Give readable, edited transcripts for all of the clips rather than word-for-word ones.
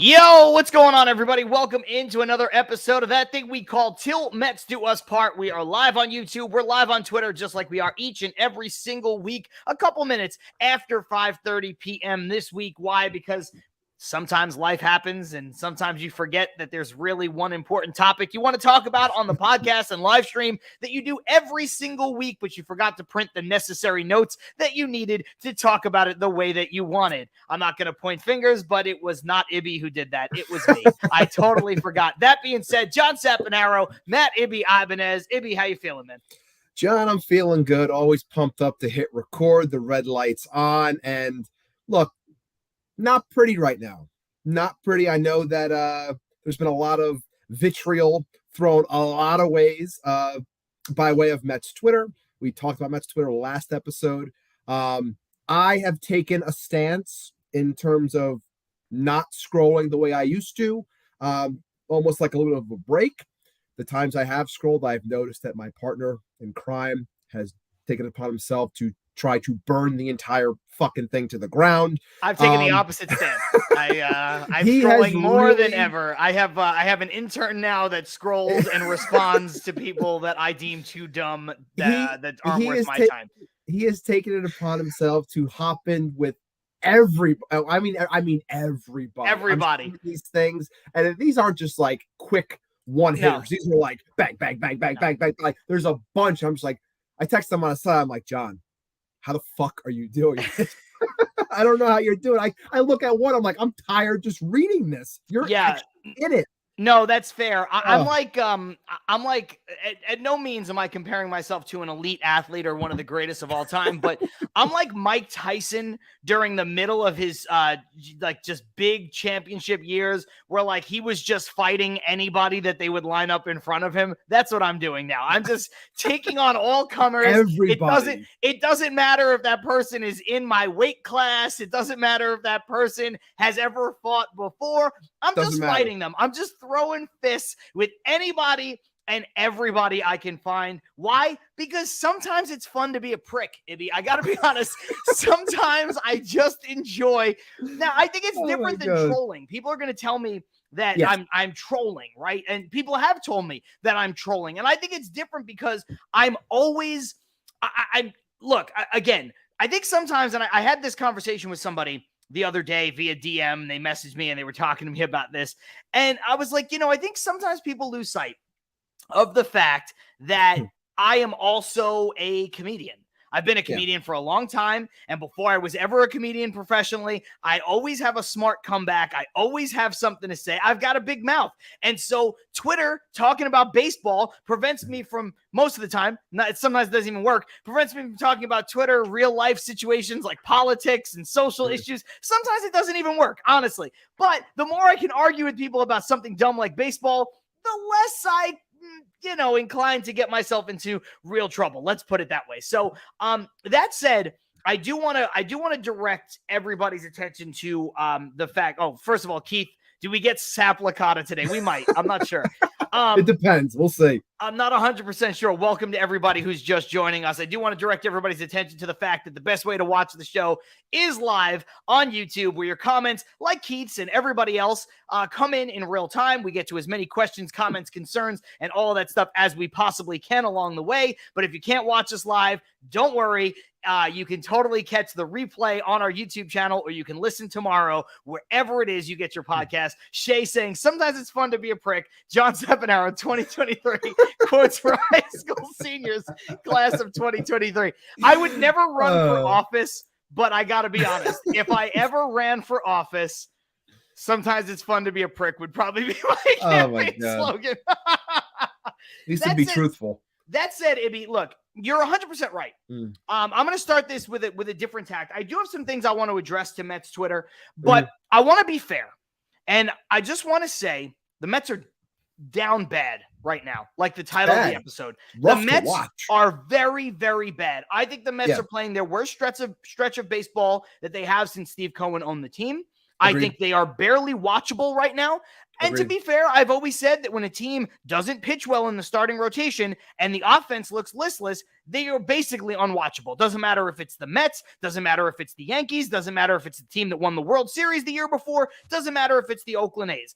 Yo, what's going on, everybody? Welcome into another episode of that thing we call Till Mets Do Us Part. We are live on YouTube. We're live on Twitter, just like we are each and every single week, a couple minutes after 5:30 p.m. this week. Why? Because sometimes life happens, and sometimes you forget that there's really one important topic you want to talk about on the podcast and live stream that you do every single week, but you forgot to print the necessary notes that you needed to talk about it the way that you wanted. I'm not going to point fingers, but it was not Ibby who did that. It was me. I totally forgot. That being said, John Sapanaro, Matt Ibby Ibanez. Ibby, how you feeling, man? John, I'm feeling good. Always pumped up to hit record. The red light's on. And look, not pretty right now. Not pretty. I know that there's been a lot of vitriol thrown a lot of ways by way of Mets Twitter. We talked about Mets Twitter last episode. I have taken a stance in terms of not scrolling the way I used to, almost like a little bit of a break. The times I have scrolled, I've noticed that my partner in crime has taken it upon himself to try to burn the entire fucking thing to the ground. I've taken the opposite stance. I'm scrolling more than ever. I have an intern now that scrolls and responds to people that I deem too dumb that aren't worth my time. He has taken it upon himself to hop in with everybody. Everybody. These things, and these aren't just like quick one hitters. These are like bang, bang, bang, bang, bang, bang. Like there's a bunch. I'm just like, I text them on the side. I'm like, John, how the fuck are you doing this? I don't know how you're doing. I look at one. I'm like, I'm tired just reading this. You're actually in it. No, that's fair. I'm like, at no means am I comparing myself to an elite athlete or one of the greatest of all time, but I'm like Mike Tyson during the middle of his, like just big championship years where like he was just fighting anybody that they would line up in front of him. That's what I'm doing now. I'm just taking on all comers. Everybody. It doesn't matter if that person is in my weight class. It doesn't matter if that person has ever fought before. I'm just fighting them. I'm just throwing fists with anybody and everybody I can find. Why? Because sometimes it's fun to be a prick, Ibby. I got to be honest. Sometimes I just enjoy. Now, I think it's different than trolling. People are going to tell me that I'm trolling, right? And people have told me that I'm trolling. And I think it's different because I'm always look, again, I think sometimes, and I had this conversation with somebody the other day via DM. They messaged me and they were talking to me about this. And I was like, I think sometimes people lose sight of the fact that I am also a comedian. I've been a comedian for a long time. And before I was ever a comedian professionally, I always have a smart comeback. I always have something to say. I've got a big mouth. And so Twitter talking about baseball prevents me from most of the time, sometimes it doesn't even work, prevents me from talking about Twitter, real life situations like politics and social issues. Sometimes it doesn't even work, honestly. But the more I can argue with people about something dumb like baseball, the less I inclined to get myself into real trouble. Let's put it that way. So, that said, I do want to direct everybody's attention to the fact. Oh, first of all, Keith, do we get Sap Licata today? We might. I'm not sure. It depends. We'll see. I'm not 100% sure. Welcome to everybody who's just joining us. I do want to direct everybody's attention to the fact that the best way to watch the show is live on YouTube, where your comments, like Keith's and everybody else, come in real time. We get to as many questions, comments, concerns, and all of that stuff as we possibly can along the way. But if you can't watch us live, don't worry. You can totally catch the replay on our YouTube channel, or you can listen tomorrow, wherever it is you get your podcast. Shay saying, sometimes it's fun to be a prick. John Sapanaro, 2023, quotes for high school seniors, class of 2023. I would never run for office, but I got to be honest. If I ever ran for office, sometimes it's fun to be a prick would probably be my campaign slogan. Needs to be truthful. That said, Ibby, look, you're 100% right. I'm going to start this with a different tact. I do have some things I want to address to Mets Twitter, but I want to be fair. And I just want to say the Mets are down bad right now, like the title of the episode. The Mets are very, very bad. I think the Mets are playing their worst stretch of baseball that they have since Steve Cohen owned the team. I think they are barely watchable right now. And to be fair, I've always said that when a team doesn't pitch well in the starting rotation and the offense looks listless, they are basically unwatchable. Doesn't matter if it's the Mets, doesn't matter if it's the Yankees, doesn't matter if it's the team that won the World Series the year before, doesn't matter if it's the Oakland A's.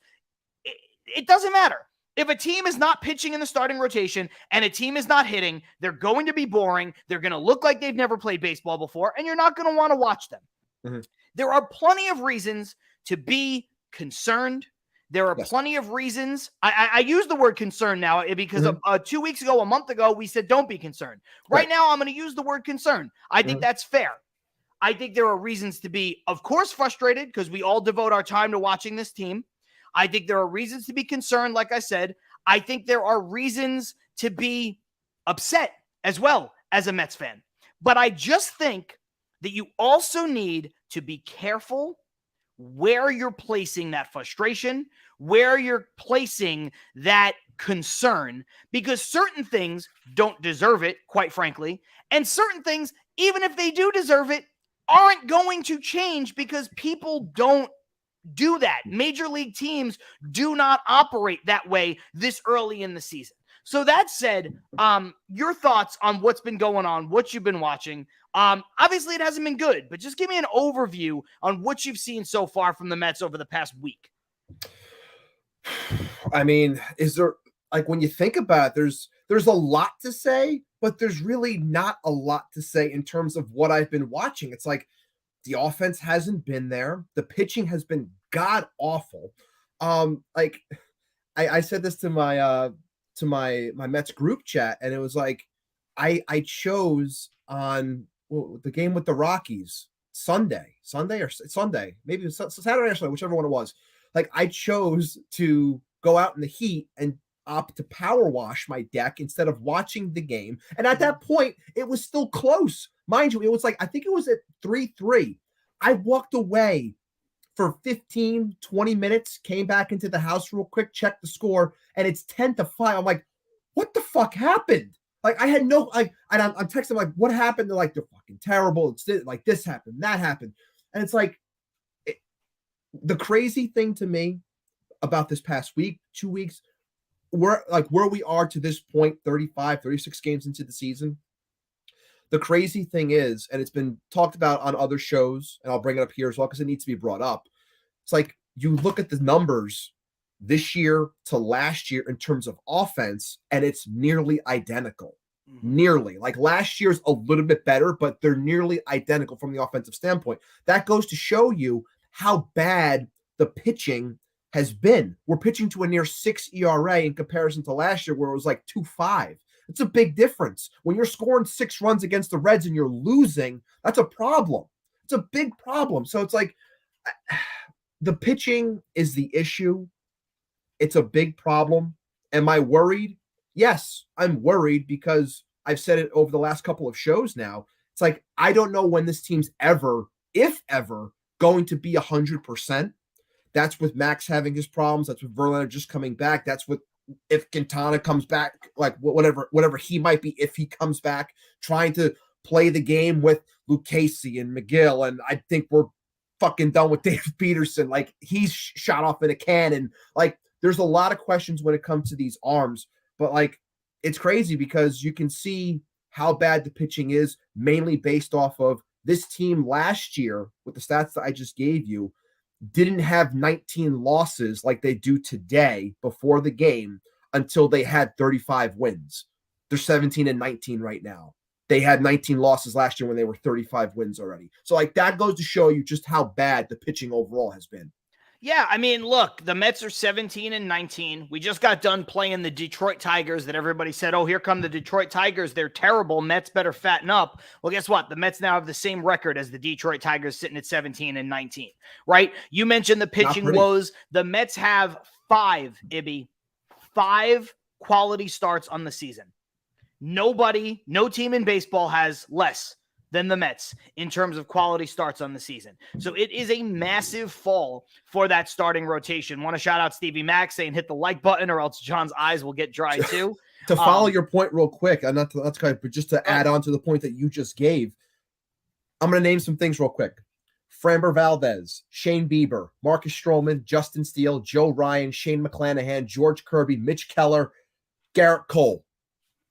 It doesn't matter. If a team is not pitching in the starting rotation and a team is not hitting, they're going to be boring. They're going to look like they've never played baseball before, and you're not going to want to watch them. Mm-hmm. There are plenty of reasons to be concerned. There are plenty of reasons. I use the word concern now because 2 weeks ago, a month ago, we said don't be concerned. Right now, I'm going to use the word concern. I think that's fair. I think there are reasons to be, of course, frustrated because we all devote our time to watching this team. I think there are reasons to be concerned, like I said. I think there are reasons to be upset as well as a Mets fan. But I just think that you also need to be careful where you're placing that frustration, where you're placing that concern, because certain things don't deserve it, quite frankly, and certain things, even if they do deserve it, aren't going to change because people don't do that. Major league teams do not operate that way this early in the season. So that said, your thoughts on what's been going on, what you've been watching. Obviously, it hasn't been good, but just give me an overview on what you've seen so far from the Mets over the past week. I mean, is there, like, when you think about it, there's a lot to say, but there's really not a lot to say in terms of what I've been watching. It's like the offense hasn't been there. The pitching has been god awful. Like I said this to my Mets group chat, and it was like I chose on the game with the Rockies Sunday, maybe Saturday or Sunday, whichever one it was. Like, I chose to go out in the heat and opt to power wash my deck instead of watching the game. And at that point, it was still close. Mind you, it was like, I think it was at 3-3. I walked away for 15, 20 minutes, came back into the house real quick, checked the score, and it's 10-5. I'm like, what the fuck happened? Like, I had no, like, and I'm texting, like, what happened? They're like, they're fucking terrible. It's like, this happened, that happened. And it's like, the crazy thing to me about this past week, 2 weeks, where we are to this point, 35, 36 games into the season. The crazy thing is, and it's been talked about on other shows, and I'll bring it up here as well because it needs to be brought up. It's like, you look at the numbers this year to last year in terms of offense, and it's nearly identical. Nearly. Like, last year's a little bit better, but they're nearly identical from the offensive standpoint. That goes to show you how bad the pitching has been. We're pitching to a near 6 ERA in comparison to last year, where it was like 2.5. It's a big difference. When you're scoring 6 runs against the Reds and you're losing, that's a problem. It's a big problem. So it's like, the pitching is the issue. It's a big problem. Am I worried? Yes, I'm worried because I've said it over the last couple of shows now. It's like, I don't know when this team's ever, if ever, going to be 100%. That's with Max having his problems. That's with Verlander just coming back. That's with, if Quintana comes back, like whatever he might be, if he comes back, trying to play the game with Lucchesi and McGill. And I think we're fucking done with Dave Peterson. Like, he's shot off in a cannon. Like, there's a lot of questions when it comes to these arms, but like, it's crazy because you can see how bad the pitching is, mainly based off of this team last year with the stats that I just gave you. Didn't have 19 losses like they do today before the game until they had 35 wins. They're 17-19 right now. They had 19 losses last year when they were 35 wins already. So, like, that goes to show you just how bad the pitching overall has been. Yeah, I mean, look, the Mets are 17-19. We just got done playing the Detroit Tigers that everybody said, oh, here come the Detroit Tigers. They're terrible. Mets better fatten up. Well, guess what? The Mets now have the same record as the Detroit Tigers, sitting at 17-19, right? You mentioned the pitching woes. The Mets have 5 quality starts on the season. No team in baseball has less than the Mets in terms of quality starts on the season. So it is a massive fall for that starting rotation. Want to shout out Stevie Mack saying hit the like button or else John's eyes will get dry too. To follow your point real quick, and but just to add on to the point that you just gave, I'm going to name some things real quick. Framber Valdez, Shane Bieber, Marcus Stroman, Justin Steele, Joe Ryan, Shane McClanahan, George Kirby, Mitch Keller, Garrett Cole.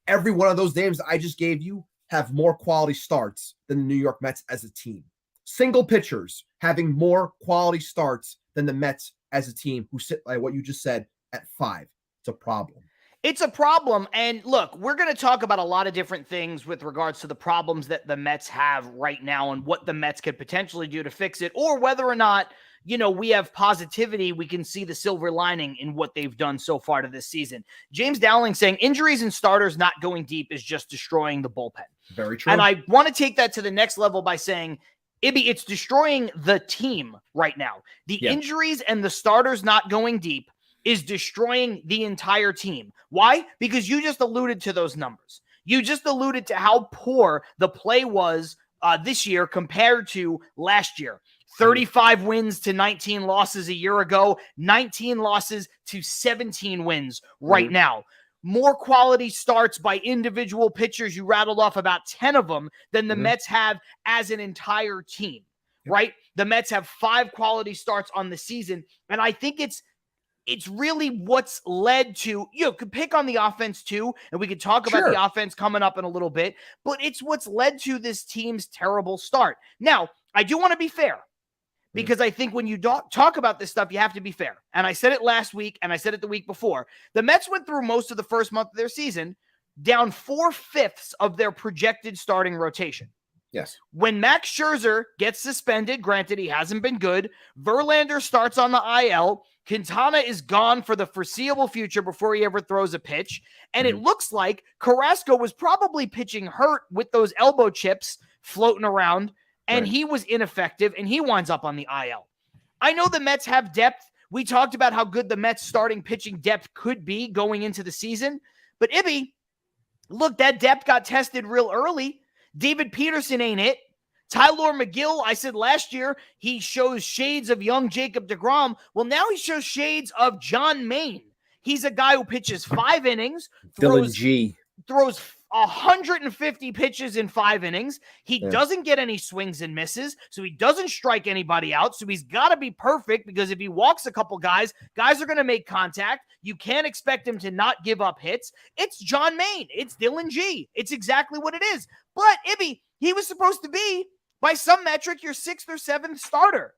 Every one of those names I just gave you have more quality starts than the New York Mets as a team. Single pitchers having more quality starts than the Mets as a team, who sit, like what you just said, at 5. It's a problem. It's a problem. And look, we're going to talk about a lot of different things with regards to the problems that the Mets have right now and what the Mets could potentially do to fix it, or whether or not, we have positivity. We can see the silver lining in what they've done so far to this season. James Dowling saying injuries and starters not going deep is just destroying the bullpen. Very true. And I want to take that to the next level by saying, Ibby, it's destroying the team right now. The injuries and the starters not going deep is destroying the entire team. Why? Because you just alluded to those numbers. You just alluded to how poor the play was this year compared to last year. 35 wins to 19 losses a year ago, 19 losses to 17 wins right now. More quality starts by individual pitchers. You rattled off about 10 of them than the Mets have as an entire team, right? The Mets have 5 quality starts on the season. And I think it's really what's led to, could pick on the offense too, and we could talk about the offense coming up in a little bit, but it's what's led to this team's terrible start. Now, I do want to be fair, because I think when you talk about this stuff, you have to be fair. And I said it last week, and I said it the week before. The Mets went through most of the first month of their season down 4/5 of their projected starting rotation. Yes. When Max Scherzer gets suspended, granted he hasn't been good, Verlander starts on the IL, Quintana is gone for the foreseeable future before he ever throws a pitch, and it looks like Carrasco was probably pitching hurt with those elbow chips floating around, and he was ineffective, and he winds up on the IL. I know the Mets have depth. We talked about how good the Mets starting pitching depth could be going into the season, but Ibby, look, that depth got tested real early. David Peterson ain't it. Tyler McGill, I said last year, he shows shades of young Jacob deGrom. Well, now he shows shades of John Maine. He's a guy who pitches 5 innings, throws 150 pitches in 5 innings. He doesn't get any swings and misses, so he doesn't strike anybody out. So he's got to be perfect, because if he walks a couple guys are going to make contact. You can't expect him to not give up hits. It's John Maine. It's Dylan G. It's exactly what it is. But, Ibby, he was supposed to be, by some metric, your 6th or 7th starter.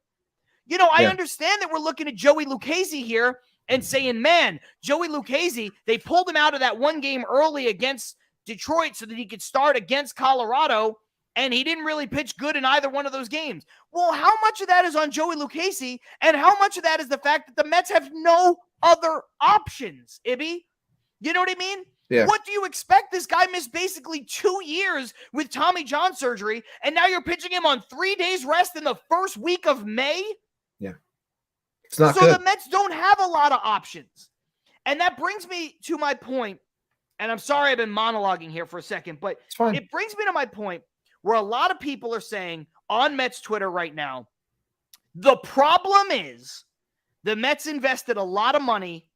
I understand that we're looking at Joey Lucchesi here and saying, man, Joey Lucchesi, they pulled him out of that one game early against Detroit so that he could start against Colorado, and he didn't really pitch good in either one of those games. Well, how much of that is on Joey Lucchesi, and how much of that is the fact that the Mets have no other options, Ibby? You know what I mean? Yeah. What do you expect? This guy missed basically 2 years with Tommy John surgery, and now you're pitching him on 3 days rest in the first week of May? Yeah. It's not so good. The Mets don't have a lot of options. And that brings me to my point, and I'm sorry I've been monologuing here for a second, but it brings me to my point where a lot of people are saying on Mets Twitter right now, the problem is the Mets invested a lot of money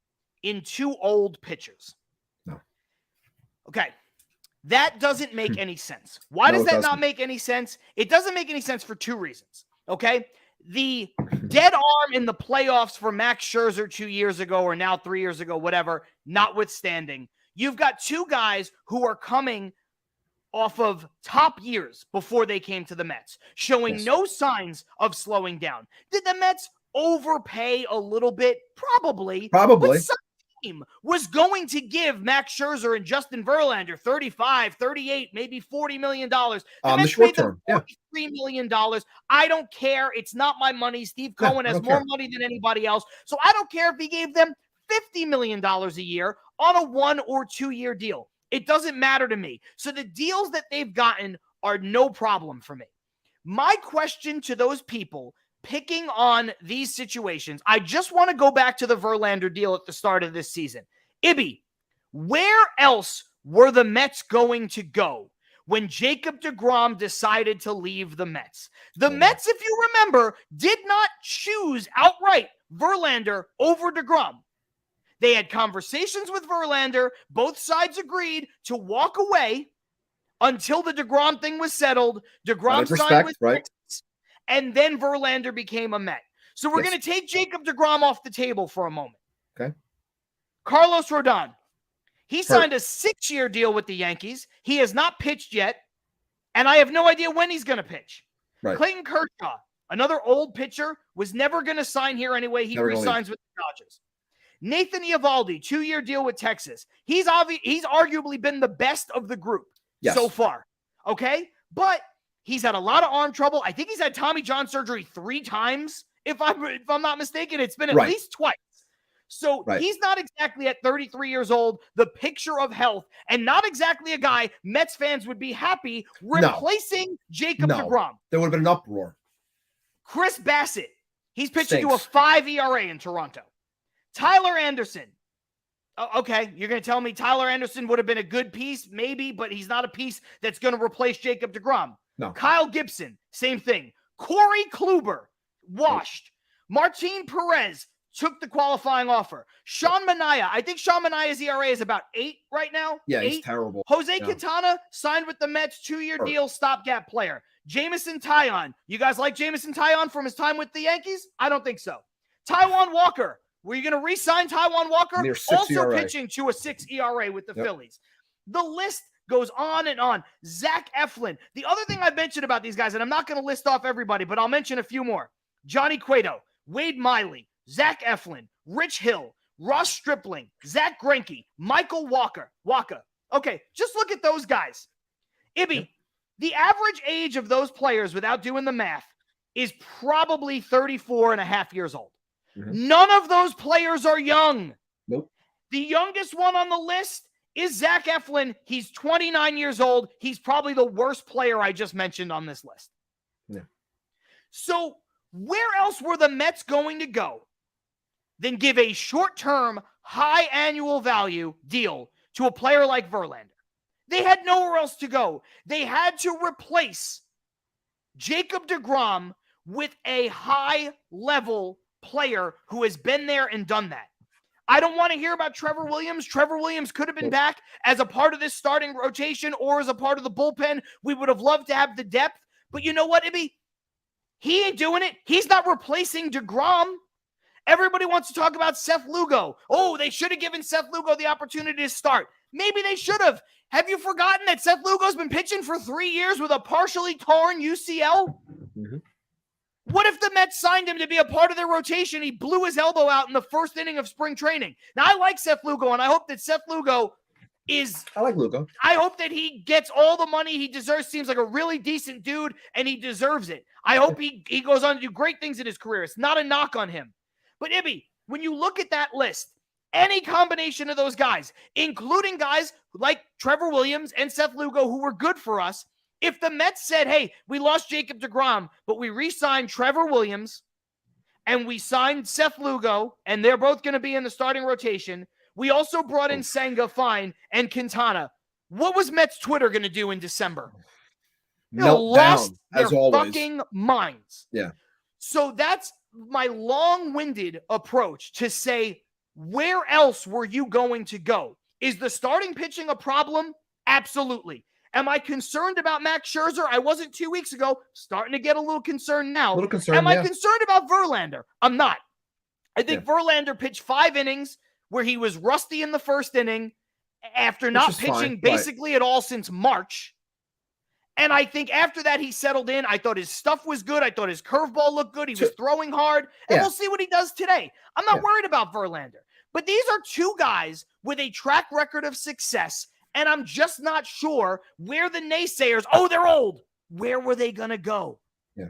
in 2 old pitchers. Okay, that doesn't make any sense. Why does that not make any sense? It doesn't make any sense for 2 reasons, okay? The dead arm in the playoffs for Max Scherzer 2 years ago, or now 3 years ago, whatever, notwithstanding, you've got 2 guys who are coming off of top years before they came to the Mets, showing no signs of slowing down. Did the Mets overpay a little bit? Probably. But some team was going to give Max Scherzer and Justin Verlander $35, $38, maybe $40 million. The Mets short paid them $43 million. I don't care. It's not my money. Steve Cohen has more money than anybody else. So I don't care if he gave them $50 million a year on a 1 or 2 year deal. It doesn't matter to me. So the deals that they've gotten are no problem for me. My question to those people picking on these situations, I just want to go back to the Verlander deal at the start of this season. Ibby, where else were the Mets going to go when Jacob deGrom decided to leave the Mets? The Mets, if you remember, did not choose outright Verlander over deGrom. They had conversations with Verlander. Both sides agreed to walk away until the deGrom thing was settled. deGrom signed with Texas, and then Verlander became a Met. So we're going to take Jacob deGrom off the table for a moment. Okay. Carlos Rodon. He signed a 6-year deal with the Yankees. He has not pitched yet, and I have no idea when he's going to pitch. Right. Clayton Kershaw, another old pitcher, was never going to sign here anyway. He resigns with the Dodgers. Nathan Eovaldi, 2-year deal with Texas. He's arguably been the best of the group so far. Okay? But he's had a lot of arm trouble. I think he's had Tommy John surgery 3 times. If I'm not mistaken, it's been at least twice. So he's not exactly at 33 years old, the picture of health, and not exactly a guy Mets fans would be happy replacing Jacob deGrom. There would have been an uproar. Chris Bassett, he's pitching to a 5 ERA in Toronto. Tyler Anderson. Okay, you're going to tell me Tyler Anderson would have been a good piece? Maybe, but he's not a piece that's going to replace Jacob deGrom. No. Kyle Gibson, same thing. Corey Kluber, washed. Martin Perez took the qualifying offer. Sean Manaea, I think Sean Manaea's ERA is about 8 right now. Yeah, 8. he's terrible. Jose Quintana signed with the Mets, 2-year deal, stopgap player. Jamison Taillon. You guys like Jamison Taillon from his time with the Yankees? I don't think so. Taijuan Walker. Were you going to re-sign Taijuan Walker? Also ERA. Pitching to a 6 ERA with the Phillies. The list goes on and on. Zach Eflin. The other thing I mentioned about these guys, and I'm not going to list off everybody, but I'll mention a few more. Johnny Cueto, Wade Miley, Zach Eflin, Rich Hill, Ross Stripling, Zach Greinke, Michael Waka. Okay, just look at those guys. Ibby, the average age of those players, without doing the math, is probably 34 and a half years old. Mm-hmm. None of those players are young. Nope. The youngest one on the list is Zach Eflin. He's 29 years old. He's probably the worst player I just mentioned on this list. Yeah. So where else were the Mets going to go than give a short-term, high annual value deal to a player like Verlander? They had nowhere else to go. They had to replace Jacob deGrom with a high-level player who has been there and done that. I don't want to hear about Trevor Williams. Trevor Williams could have been back as a part of this starting rotation or as a part of the bullpen. We would have loved to have the depth. But you know what, Ibby? He ain't doing it. He's not replacing deGrom. Everybody wants to talk about Seth Lugo. Oh, they should have given Seth Lugo the opportunity to start. Maybe they should have. Have you forgotten that Seth Lugo's been pitching for 3 years with a partially torn UCL? Mm-hmm. What if the Mets signed him to be a part of their rotation? He blew his elbow out in the first inning of spring training. Now, I like Seth Lugo, and I hope that Seth Lugo is... I like Lugo. I hope that he gets all the money he deserves. Seems like a really decent dude, and he deserves it. I hope he goes on to do great things in his career. It's not a knock on him. But, Ibby, when you look at that list, any combination of those guys, including guys like Trevor Williams and Seth Lugo, who were good for us, if the Mets said, hey, we lost Jacob deGrom, but we re-signed Trevor Williams and we signed Seth Lugo, and they're both going to be in the starting rotation. We also brought in Senga, Fine, and Quintana. What was Mets Twitter going to do in December? Lost their fucking minds. Yeah. So that's my long-winded approach to say, where else were you going to go? Is the starting pitching a problem? Absolutely. Am I concerned about Max Scherzer? I wasn't 2 weeks ago. Starting to get a little concerned now. Am I concerned about Verlander? I'm not. I think Verlander pitched 5 innings where he was rusty in the first inning after not pitching basically at all since March. And I think after that, he settled in. I thought his stuff was good. I thought his curveball looked good. He was throwing hard. And we'll see what he does today. I'm not worried about Verlander. But these are 2 guys with a track record of success. And I'm just not sure where the naysayers, oh, they're old. Where were they going to go? Yeah.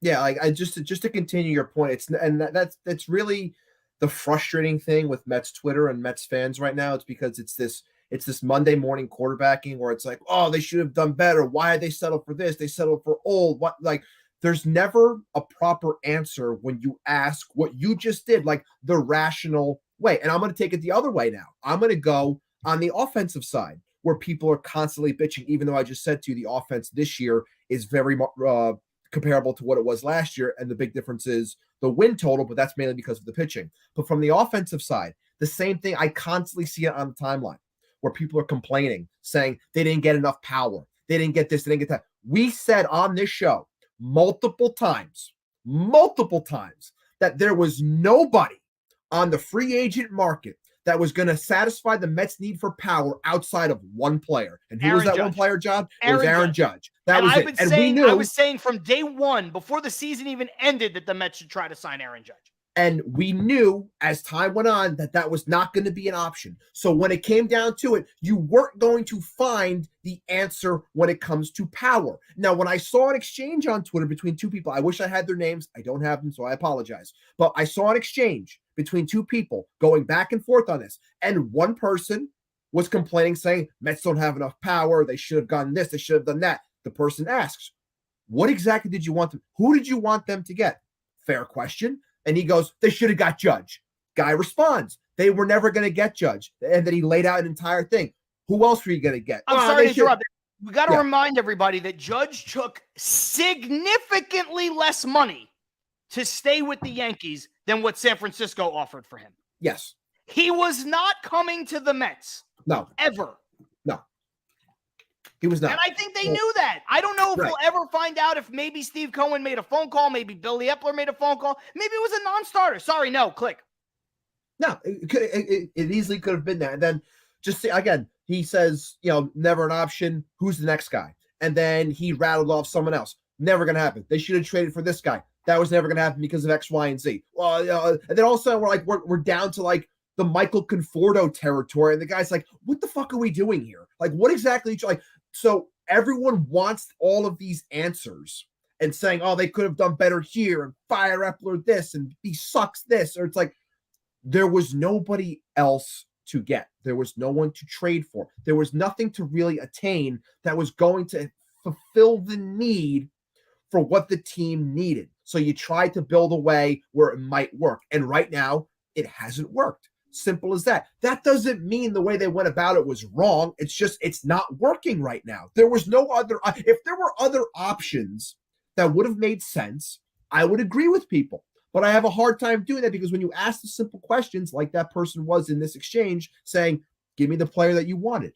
Yeah, like I just to continue your point, that's really the frustrating thing with Mets Twitter and Mets fans right now. It's because it's this Monday morning quarterbacking where it's like, oh, they should have done better. Why did they settle for this? They settled for old. What, like, there's never a proper answer when you ask what you just did, like the rational way. And I'm going to take it the other way now. I'm going to go on the offensive side where people are constantly bitching, even though I just said to you, the offense this year is very comparable to what it was last year. And the big difference is the win total, but that's mainly because of the pitching. But from the offensive side, the same thing, I constantly see it on the timeline where people are complaining, saying they didn't get enough power. They didn't get this, they didn't get that. We said on this show, multiple times that there was nobody on the free agent market that was going to satisfy the Mets' need for power outside of one player. And who was that one player, John? It was Aaron Judge. That was it. And we knew. I was saying from day one, before the season even ended, that the Mets should try to sign Aaron Judge. And we knew as time went on that was not going to be an option. So when it came down to it, you weren't going to find the answer when it comes to power. Now, when I saw an exchange on Twitter between two people, I wish I had their names. I don't have them, so I apologize. But I saw an exchange between two people going back and forth on this. And one person was complaining, saying, Mets don't have enough power. They should have done this. They should have done that. The person asks, what exactly did you want them? Who did you want them to get? Fair question. And he goes, they should have got Judge. Guy responds, they were never going to get Judge. And then he laid out an entire thing. Who else were you going to get? I'm sorry to interrupt. We got to remind everybody that Judge took significantly less money to stay with the Yankees than what San Francisco offered for him. Yes. He was not coming to the Mets. No. Ever. No. He was not. And I think they knew that. I don't know if we'll ever find out if maybe Steve Cohen made a phone call, maybe Billy Epler made a phone call, maybe it was a non-starter. Sorry, no, click. No, it easily could have been that. And then just see, again, he says, never an option. Who's the next guy? And then he rattled off someone else. Never going to happen. They should have traded for this guy. That was never going to happen because of X, Y, and Z. Well, and then all of a sudden we're down to the Michael Conforto territory. And the guy's like, what the fuck are we doing here? What exactly? So everyone wants all of these answers and saying, oh, they could have done better here and fire Epler this and he sucks this. Or it's there was nobody else to get. There was no one to trade for. There was nothing to really attain that was going to fulfill the need for what the team needed. So you tried to build a way where it might work. And right now, it hasn't worked. Simple as that. That doesn't mean the way they went about it was wrong. It's just, it's not working right now. There was no other, if there were other options that would have made sense, I would agree with people. But I have a hard time doing that because when you ask the simple questions like that person was in this exchange saying, give me the player that you wanted.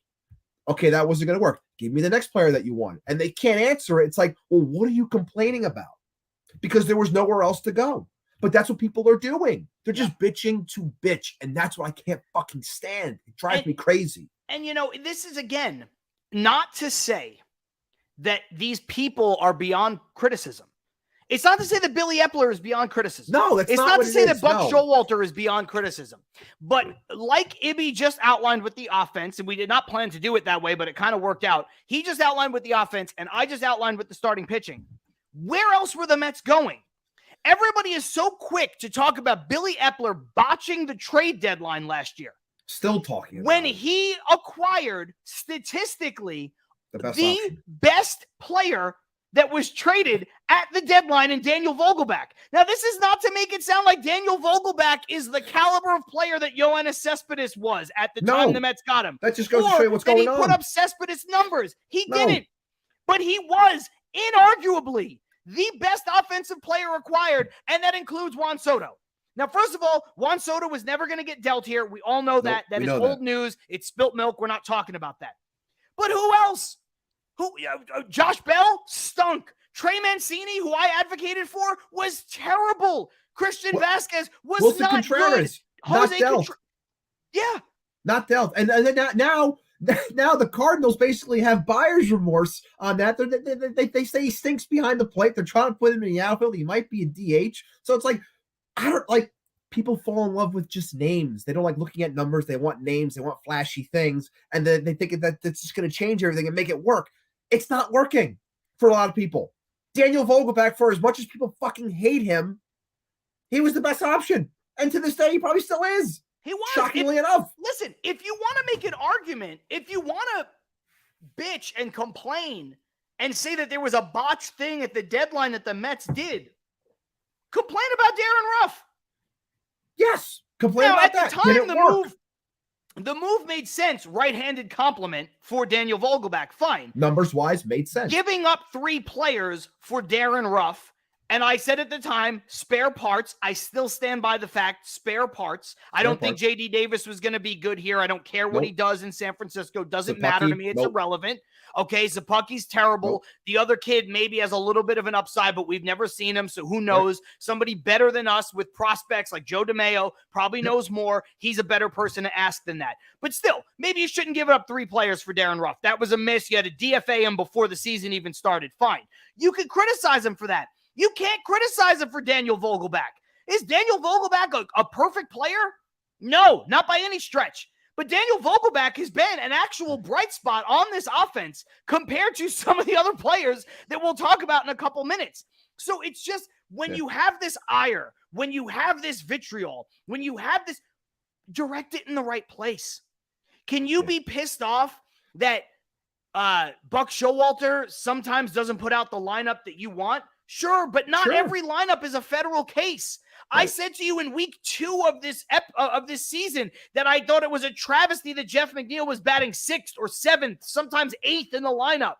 Okay, that wasn't going to work. Give me the next player that you wanted. And they can't answer it. It's well, what are you complaining about? Because there was nowhere else to go. But that's what people are doing. They're just bitching to bitch. And that's what I can't fucking stand. It drives me crazy. And, this is, again, not to say that these people are beyond criticism. It's not to say that Billy Epler is beyond criticism. No, it's not to say that Buck Showalter is beyond criticism. But like Ibby just outlined with the offense, and we did not plan to do it that way, but it kind of worked out. He just outlined with the offense, and I just outlined with the starting pitching. Where else were the Mets going? Everybody is so quick to talk about Billy Epler botching the trade deadline last year. Still talking about when he acquired, statistically, the best player that was traded at the deadline in Daniel Vogelback. Now, this is not to make it sound like Daniel Vogelback is the caliber of player that Yoenis Cespedes was at the time the Mets got him. That just goes to show you what's going on. He put up Cespedes numbers. He didn't. But he was inarguably the best offensive player acquired, and that includes Juan Soto. Now, first of all, Juan Soto was never going to get dealt here. We all know that. That is old news. It's spilt milk. We're not talking about that. But who else? Josh Bell stunk. Trey Mancini, who I advocated for, was terrible. Christian Vasquez was Wilson not Contreras, good. Jose dealt. Not dealt. And now the Cardinals basically have buyer's remorse on that. They say he stinks behind the plate. They're trying to put him in the outfield. He might be a DH. So it's people fall in love with just names. They don't like looking at numbers. They want names. They want flashy things. And then they think that that's just going to change everything and make it work. It's not working for a lot of people. Daniel Vogelback, for as much as people fucking hate him, he was the best option. And to this day, he probably still is. He was. Shockingly enough. Listen, if you want to make an argument, if you want to bitch and complain and say that there was a botched thing at the deadline that the Mets did, complain about Darren Ruff. Yes. Complain about that. At the time, the move made sense. Right-handed compliment for Daniel Vogelback. Fine. Numbers-wise, made sense. Giving up 3 players for Darren Ruff And I said at the time, spare parts. I still stand by the fact, spare parts. I don't think J.D. Davis was going to be good here. I don't care what he does in San Francisco. Doesn't matter to me. It's irrelevant. Okay, Zapucki's terrible. The other kid maybe has a little bit of an upside, but we've never seen him, so who knows? Somebody better than us with prospects like Joe DeMayo probably knows more. He's a better person to ask than that. But still, maybe you shouldn't give up 3 players for Darren Ruff. That was a miss. You had to DFA him before the season even started. Fine. You could criticize him for that. You can't criticize him for Daniel Vogelback. Is Daniel Vogelback a perfect player? No, not by any stretch. But Daniel Vogelback has been an actual bright spot on this offense compared to some of the other players that we'll talk about in a couple minutes. So it's just when you have this ire, when you have this vitriol, when you have this, direct it in the right place. Can you be pissed off that Buck Showalter sometimes doesn't put out the lineup that you want? Sure, but not every lineup is a federal case. Right. I said to you in week 2 of this season that I thought it was a travesty that Jeff McNeil was batting 6th or 7th, sometimes 8th in the lineup.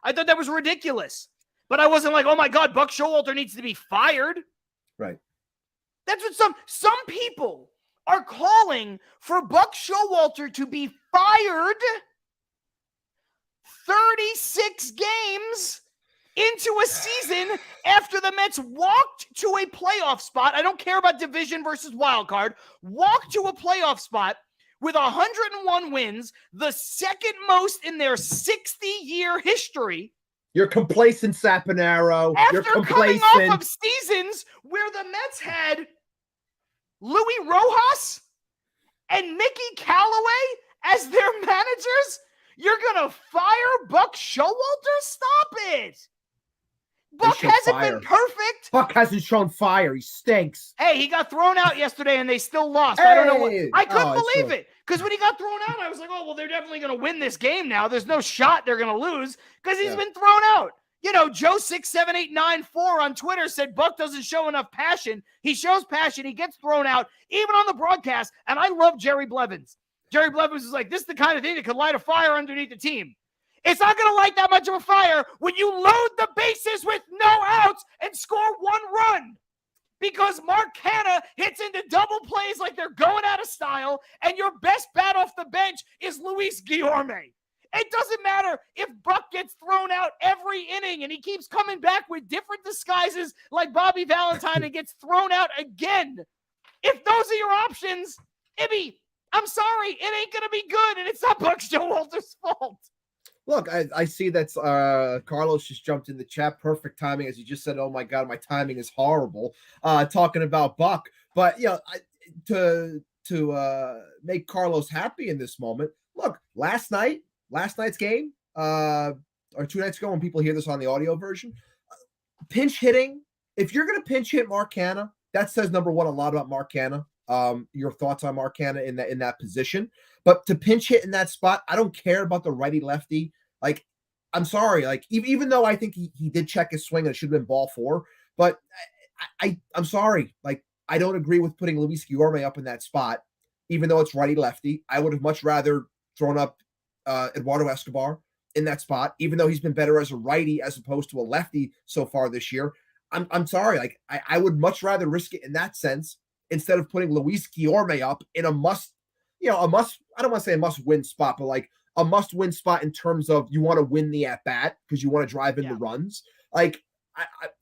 I thought that was ridiculous. But I wasn't like, oh my God, Buck Showalter needs to be fired. Right. That's what some people are calling for Buck Showalter to be fired 36 games into a season after the Mets walked to a playoff spot. I don't care about division versus wild card. Walked to a playoff spot with 101 wins, the second most in their 60-year history. You're complacent, Saponaro. After You're complacent. Coming off of seasons where the Mets had Louis Rojas and Mickey Callaway as their managers, you're going to fire Buck Showalter? Stop it. Buck hasn't been perfect. Buck hasn't shown fire. He stinks. Hey, he got thrown out yesterday and they still lost. I don't know what. I couldn't believe it. Because when he got thrown out, I was like, oh, well, they're definitely going to win this game now. There's no shot they're going to lose because he's been thrown out. You know, Joe67894 on Twitter said Buck doesn't show enough passion. He shows passion. He gets thrown out, even on the broadcast. And I love Jerry Blevins. Jerry Blevins is like, this is the kind of thing that could light a fire underneath the team. It's not going to light that much of a fire when you load the bases with no outs and score 1 run. Because Mark Canha hits into double plays like they're going out of style, and your best bat off the bench is Luis Guillorme. It doesn't matter if Buck gets thrown out every inning and he keeps coming back with different disguises like Bobby Valentine and gets thrown out again. If those are your options, Ibby, I'm sorry, it ain't going to be good, and it's not Buck Showalter's fault. Look, I see that Carlos just jumped in the chat. Perfect timing, as you just said. Oh my God, my timing is horrible. Talking about Buck, but to make Carlos happy in this moment. Look, last night's game, or 2 nights ago, when people hear this on the audio version, pinch hitting. If you're gonna pinch hit Mark Canha, that says number one a lot about Mark Canha. Your thoughts on Mark Canha in that position. But to pinch hit in that spot, I don't care about the righty lefty. Like, I'm sorry. Like, even though I think he did check his swing and it should have been ball 4, but I'm sorry. Like, I don't agree with putting Luis Guillorme up in that spot, even though it's righty lefty. I would have much rather thrown up Eduardo Escobar in that spot, even though he's been better as a righty as opposed to a lefty so far this year. I'm sorry. Like, I would much rather risk it in that sense instead of putting Luis Guillorme up in a I don't want to say a must-win spot, but like a must-win spot in terms of you want to win the at-bat because you want to drive in the runs. Like,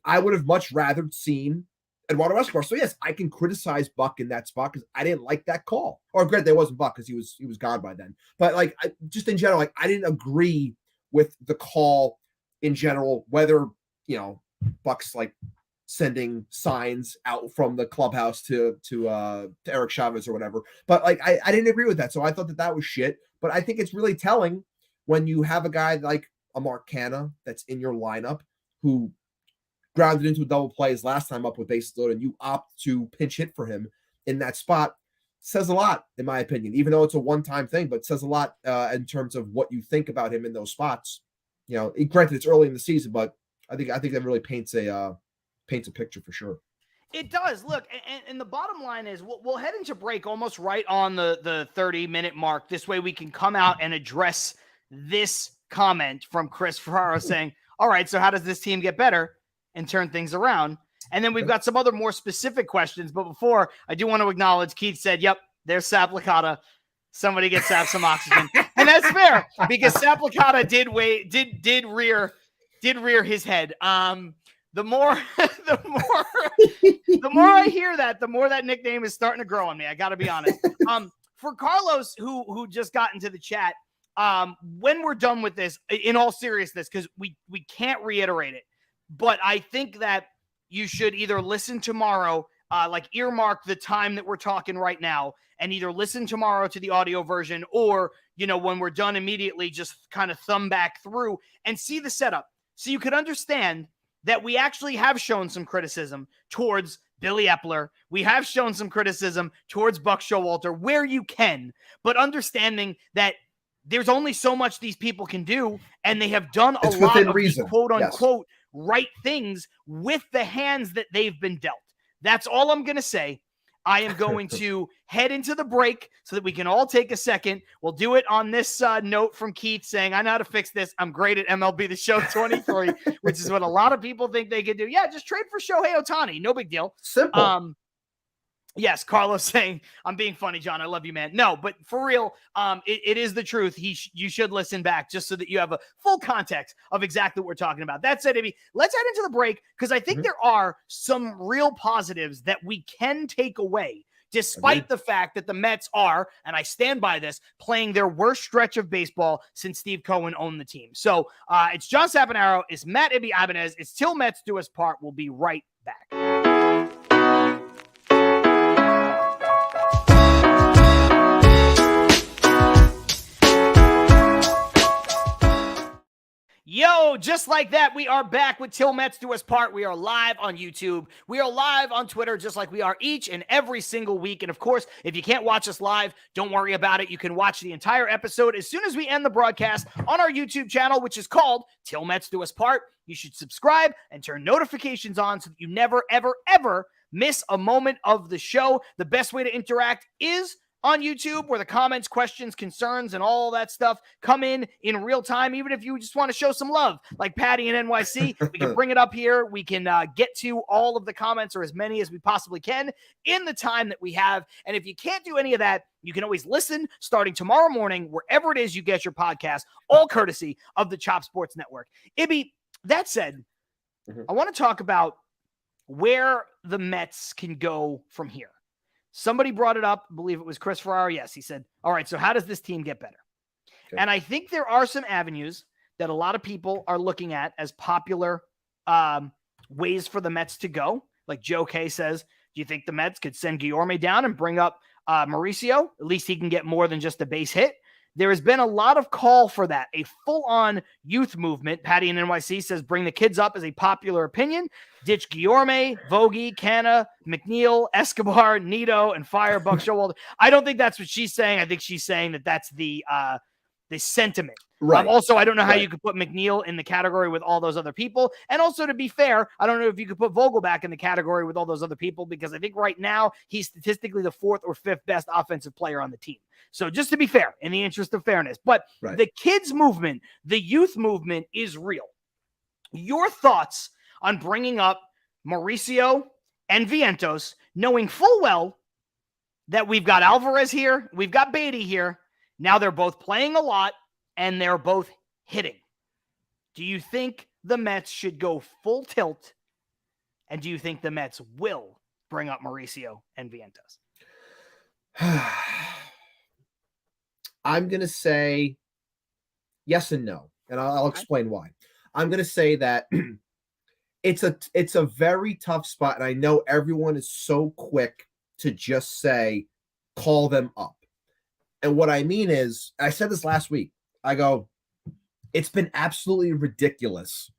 I would have much rather seen Eduardo Escobar. So, yes, I can criticize Buck in that spot because I didn't like that call. Or, granted, there wasn't Buck because he was gone by then. But, like, just in general, like, I didn't agree with the call in general, whether, Buck's, like, sending signs out from the clubhouse to Eric Chavez or whatever. But like, I didn't agree with that. So I thought that was shit. But I think it's really telling when you have a guy like a Mark Canha that's in your lineup who grounded into a double play his last time up with bases loaded, and you opt to pinch hit for him in that spot. Says a lot, in my opinion, even though it's a one-time thing, but says a lot in terms of what you think about him in those spots. Granted, it's early in the season, but I think that really paints a picture for sure. It does. Look, and the bottom line is we'll head into break almost right on the 30-minute mark. This way we can come out and address this comment from Chris Ferraro saying, all right, so how does this team get better? and turn things around. And then we've got some other more specific questions. But before, I do want to acknowledge Keith said, yep, there's Sap Licata. Somebody get Sap some oxygen. And that's fair because Sap Licata did rear his head. The more I hear that, the more that nickname is starting to grow on me. I got to be honest. For Carlos, who just got into the chat, when we're done with this, in all seriousness, because we can't reiterate it, but I think that you should either listen tomorrow, like earmark the time that we're talking right now, and either listen tomorrow to the audio version, or, when we're done immediately, just kind of thumb back through and see the setup. So you could understand that we actually have shown some criticism towards Billy Epler. We have shown some criticism towards Buck Showalter where you can, but understanding that there's only so much these people can do, and they have done a lot of the quote-unquote right things with the hands that they've been dealt. That's all I'm going to say. I am going to head into the break so that we can all take a second. We'll do it on this note from Keith saying, I know how to fix this. I'm great at MLB The Show 23, which is what a lot of people think they could do. Yeah, just trade for Shohei Ohtani. No big deal. Simple. Yes, Carlos saying, I'm being funny, John. I love you, man. No, but for real, it is the truth. You should listen back just so that you have a full context of exactly what we're talking about. That said, Ibby, let's head into the break because I think there are some real positives that we can take away, despite the fact that the Mets are, and I stand by this, playing their worst stretch of baseball since Steve Cohen owned the team. So it's John Sapanaro, it's Matt Ibby Ibanez, it's Till Mets Do Us Part. We'll be right back. Yo, just like that, we are back with Till Mets Do Us Part. We are live on YouTube. We are live on Twitter, just like we are each and every single week. And of course, if you can't watch us live, don't worry about it. You can watch the entire episode as soon as we end the broadcast on our YouTube channel, which is called Till Mets Do Us Part. You should subscribe and turn notifications on so that you never, ever, ever miss a moment of the show. The best way to interact is on YouTube, where the comments, questions, concerns, and all that stuff come in real time. Even if you just want to show some love, like Patty in NYC, we can bring it up here. We can get to all of the comments, or as many as we possibly can, in the time that we have. And if you can't do any of that, you can always listen starting tomorrow morning, wherever it is you get your podcast, all courtesy of the Chop Sports Network. Ibby, that said, I want to talk about where the Mets can go from here. Somebody brought it up. I believe it was Chris Ferrara. Yes, he said, all right, so how does this team get better? Okay. And I think there are some avenues that a lot of people are looking at as popular ways for the Mets to go. Like Joe K says, do you think the Mets could send Guillorme down and bring up Mauricio? At least he can get more than just a base hit. There has been a lot of call for that, a full-on youth movement. Patty in NYC says bring the kids up as a popular opinion. Ditch Guillorme, Vogie, Canna, McNeil, Escobar, Nito, and fire Buck Showalter. I don't think that's what she's saying. I think she's saying that that's the sentiment. Right. Also, I don't know how you could put McNeil in the category with all those other people. And also, to be fair, I don't know if you could put Vogelback in the category with all those other people, because I think right now he's statistically the 4th or 5th best offensive player on the team. So just to be fair, in the interest of fairness. But the kids movement, the youth movement is real. Your thoughts on bringing up Mauricio and Vientos, knowing full well that we've got Alvarez here, we've got Beatty here. Now they're both playing a lot, and they're both hitting. Do you think the Mets should go full tilt? And do you think the Mets will bring up Mauricio and Vientos? I'm going to say yes and no, and I'll explain why. I'm going to say that it's a very tough spot, and I know everyone is so quick to just say, call them up. And what I mean is, I said this last week, I go, it's been absolutely ridiculous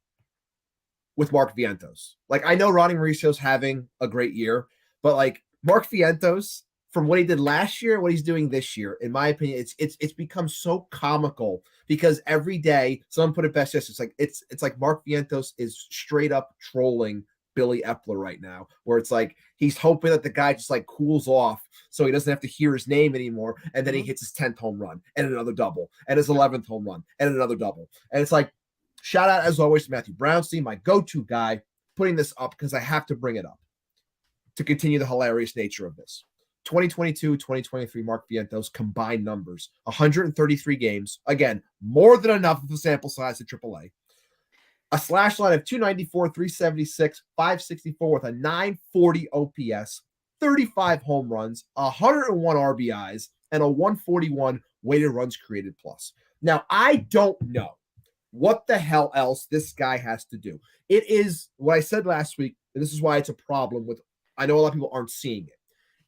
with Mark Vientos. Like, I know Ronnie Mauricio's having a great year, but like Mark Vientos, from what he did last year and what he's doing this year, in my opinion, it's become so comical, because every day someone put it best. Yes, it's like Mark Vientos is straight up trolling Billy Epler right now, where it's like he's hoping that the guy just like cools off so he doesn't have to hear his name anymore, and then he hits his 10th home run and another double and his 11th home run and another double. And it's like, shout out as always to Matthew Brownstein, my go-to guy. putting this up because I have to bring it up to continue the hilarious nature of this. 2022, 2023 Mark Vientos combined numbers, 133 games. Again, more than enough of the sample size at AAA. A slash line of 294, 376, 564 with a 940 OPS, 35 home runs, 101 RBIs, and a 141 weighted runs created plus. Now, I don't know what the hell else this guy has to do. It is what I said last week, and this is why it's a problem with, I know a lot of people aren't seeing it.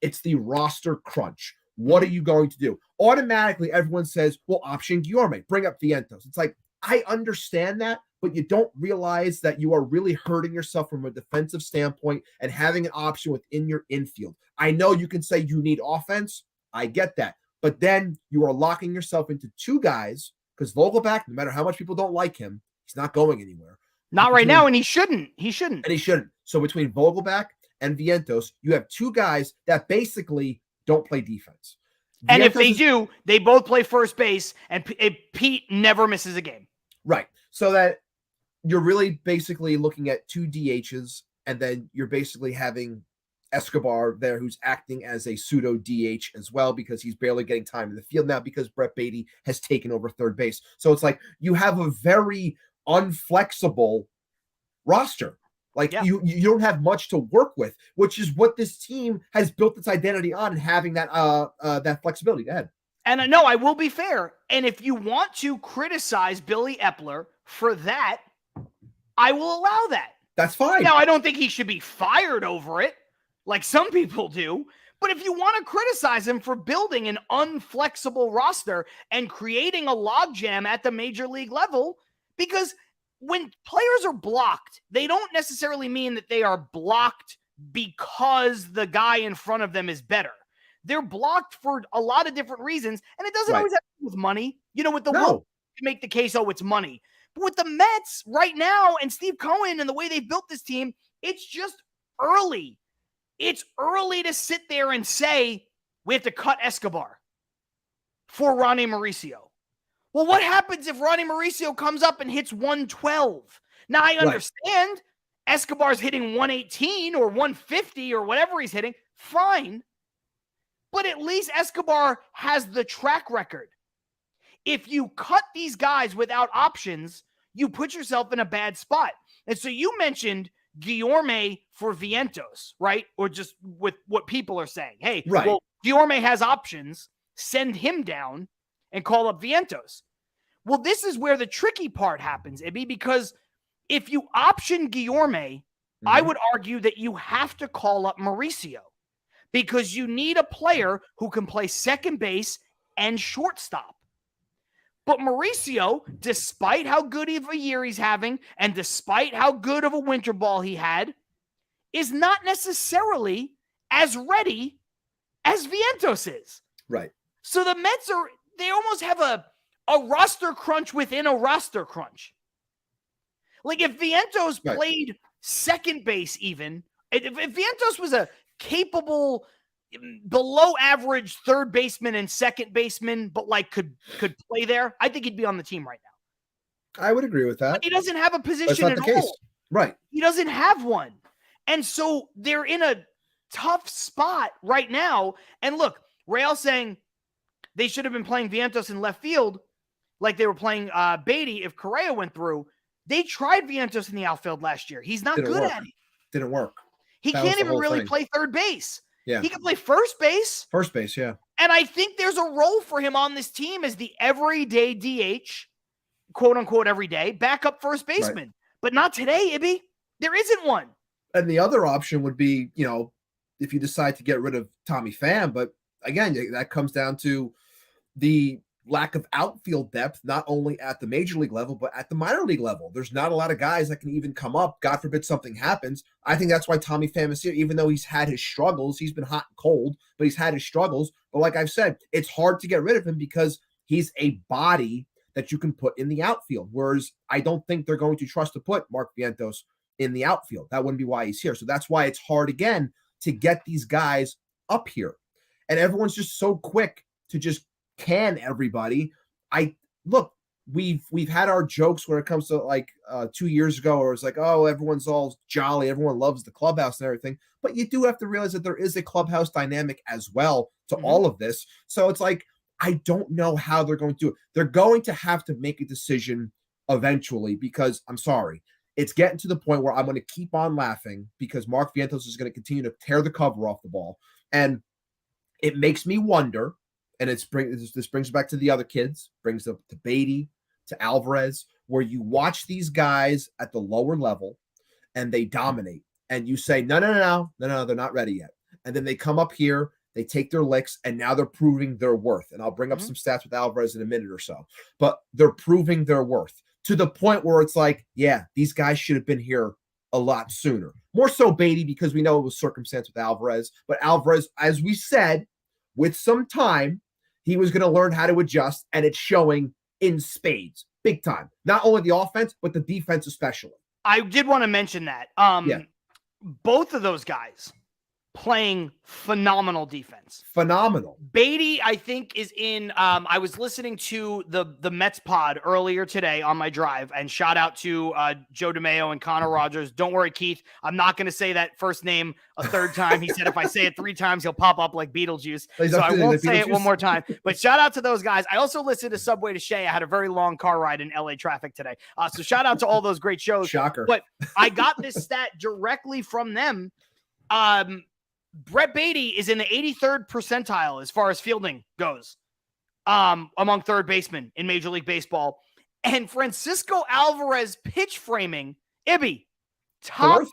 It's the roster crunch. What are you going to do? Automatically, everyone says, well, option Guillorme, bring up Vientos. It's like, I understand that, but you don't realize that you are really hurting yourself from a defensive standpoint and having an option within your infield. I know you can say you need offense. I get that. But then you are locking yourself into two guys because Vogelback, no matter how much people don't like him, he's not going anywhere. Not right now, and he shouldn't. He shouldn't. And he shouldn't. So between Vogelback and Vientos, you have two guys that basically don't play defense. And if they do, they both play first base, and Pete never misses a game. Right. So that you're really basically looking at two DHs, and then you're basically having Escobar there who's acting as a pseudo DH as well because he's barely getting time in the field now because Brett Beatty has taken over third base. So it's like you have a very unflexible roster. Like you don't have much to work with, which is what this team has built its identity on, and having that that flexibility. Go ahead. And no, I will be fair. And if you want to criticize Billy Epler for that, I will allow that. That's fine. Now, I don't think he should be fired over it, like some people do. But if you want to criticize him for building an unflexible roster and creating a logjam at the major league level, because when players are blocked, they don't necessarily mean that they are blocked because the guy in front of them is better. They're blocked for a lot of different reasons, and it doesn't always have to do with money. You know, with the world, you make the case, oh, it's money. But with the Mets right now and Steve Cohen and the way they built this team, it's just early. It's early to sit there and say, we have to cut Escobar for Ronnie Mauricio. Well, what happens if Ronnie Mauricio comes up and hits 112? Now, I understand Escobar's hitting 118 or 150 or whatever he's hitting. Fine. But at least Escobar has the track record. If you cut these guys without options, you put yourself in a bad spot. And so you mentioned Guillorme for Vientos, right? Or just with what people are saying. Hey, well, Guillorme has options. Send him down and call up Vientos. Well, this is where the tricky part happens, Ibby, because if you option Guillorme, I would argue that you have to call up Mauricio because you need a player who can play second base and shortstop. But Mauricio, despite how good of a year he's having and despite how good of a winter ball he had, is not necessarily as ready as Vientos is. Right. So the Mets they almost have a roster crunch within a roster crunch. Like if Vientos played second base even, if Vientos was a capable below average third baseman and second baseman, but like could play there, I think he'd be on the team right now. I would agree with that. But he doesn't have a position at all. Right. He doesn't have one. And so they're in a tough spot right now. And look, Rael's saying they should have been playing Vientos in left field like they were playing Beatty if Correa went through. They tried Vientos in the outfield last year. He's not good at it. Didn't work. He can't even really play third base. Yeah. He can play first base. First base, yeah. And I think there's a role for him on this team as the everyday DH, quote unquote, every day, backup first baseman. Right. But not today, Ibby. There isn't one. And the other option would be, if you decide to get rid of Tommy Pham. But again, that comes down to the lack of outfield depth, not only at the major league level, but at the minor league level. There's not a lot of guys that can even come up. God forbid something happens. I think that's why Tommy Pham is here, even though he's had his struggles. He's been hot and cold, but he's had his struggles. But like I've said, it's hard to get rid of him because he's a body that you can put in the outfield. Whereas I don't think they're going to trust to put Mark Vientos in the outfield. That wouldn't be why he's here. So that's why it's hard again to get these guys up here. And everyone's just so quick to just can everybody. Look, we've had our jokes when it comes to like 2 years ago, where it's like, oh, everyone's all jolly, everyone loves the clubhouse and everything. But you do have to realize that there is a clubhouse dynamic as well to all of this. So it's like, I don't know how they're going to do it. They're going to have to make a decision eventually, because I'm sorry, it's getting to the point where I'm going to keep on laughing because Mark Vientos is going to continue to tear the cover off the ball. And it makes me wonder, and this brings back to the other kids, brings up to Beatty, to Alvarez, where you watch these guys at the lower level and they dominate, and you say, no, they're not ready yet. And then they come up here, they take their licks, and now they're proving their worth. And I'll bring up some stats with Alvarez in a minute or so, but they're proving their worth to the point where it's like, yeah, these guys should have been here a lot sooner. More so Beatty, because we know it was circumstance with Alvarez, but Alvarez, as we said, with some time, he was going to learn how to adjust, and it's showing in spades, big time. Not only the offense, but the defense especially. I did want to mention that. Both of those guys playing phenomenal defense. Phenomenal. Beatty, I think, is in I was listening to the Mets pod earlier today on my drive, and shout out to Joe DeMeo and Connor Rogers. Don't worry, Keith, I'm not going to say that first name a third time. He said if I say it 3 times, he'll pop up like Beetlejuice. So I won't say it one more time. But shout out to those guys. I also listened to Subway to Shea. I had a very long car ride in LA traffic today. So shout out to all those great shows. Shocker. But I got this stat directly from them. Brett Beatty is in the 83rd percentile as far as fielding goes among third basemen in Major League Baseball. And Francisco Alvarez pitch framing, Ibby, top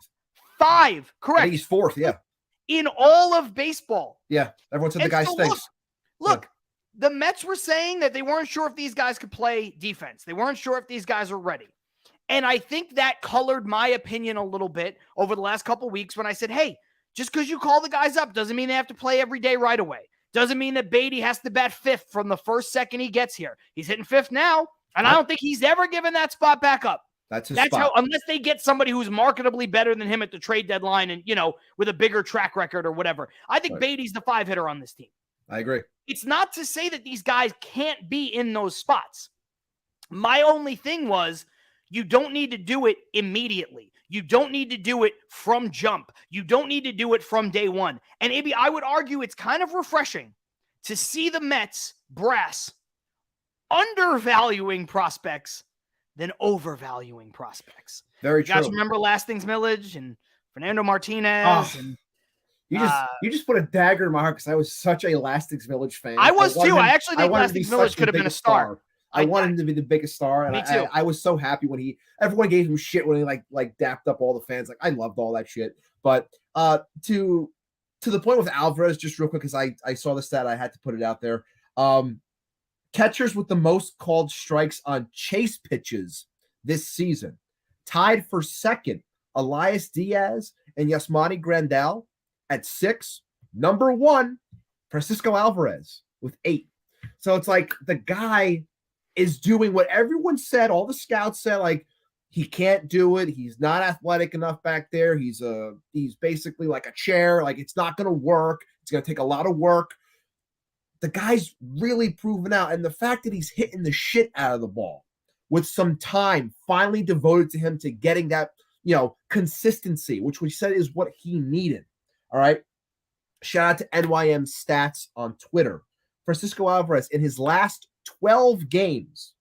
5, correct? I think he's 4th, yeah. In all of baseball. Yeah, everyone said the guy stinks. Look, the Mets were saying that they weren't sure if these guys could play defense. They weren't sure if these guys were ready. And I think that colored my opinion a little bit over the last couple of weeks when I said, hey, just because you call the guys up doesn't mean they have to play every day right away. Doesn't mean that Beatty has to bat 5th from the first second he gets here. He's hitting 5th now, and I don't think he's ever given that spot back up. That's his spot. How, unless they get somebody who's marketably better than him at the trade deadline and, with a bigger track record or whatever. I think Beatty's the 5-hitter on this team. I agree. It's not to say that these guys can't be in those spots. My only thing was, you don't need to do it immediately. You don't need to do it from jump. You don't need to do it from day one. And Ibby, I would argue it's kind of refreshing to see the Mets brass undervaluing prospects than overvaluing prospects. Very true. You guys remember Lastings Millage and Fernando Martinez? You just put a dagger in my heart because I was such a Lastings Millage fan. I was too. I actually think Lastings Millage could have been a star. I wanted him to be the biggest star, and I was so happy when everyone gave him shit when he like dapped up all the fans. Like, I loved all that shit. But to the point with Alvarez, just real quick, because I saw the stat, I had to put it out there. Catchers with the most called strikes on chase pitches this season, tied for second, Elias Diaz and Yasmani Grandal at 6. Number 1, Francisco Alvarez with 8. So it's like the guy is doing what everyone said, all the scouts said, like, he can't do it. He's not athletic enough back there. He's basically like a chair. Like, it's not going to work. It's going to take a lot of work. The guy's really proven out. And the fact that he's hitting the shit out of the ball with some time finally devoted to him to getting that, consistency, which we said is what he needed. All right. Shout out to NYM Stats on Twitter. Francisco Alvarez, in his last 12 games,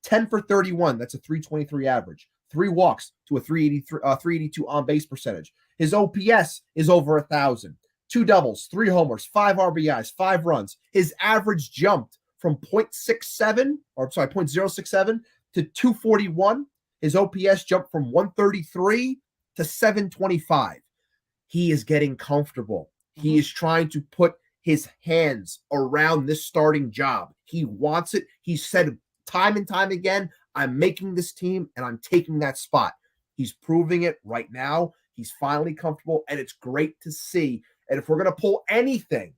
10 for 31. That's a 323 average. 3 walks to a 382 on base percentage. His OPS is over 1,000. 2 doubles, 3 homers, 5 RBIs, 5 runs. His average jumped from 0.067 to 241. His OPS jumped from 133 to 725. He is getting comfortable. He is trying to put his hands around this starting job. He wants it. He said time and time again, I'm making this team and I'm taking that spot. He's proving it right now. He's finally comfortable, and it's great to see. And if we're going to pull anything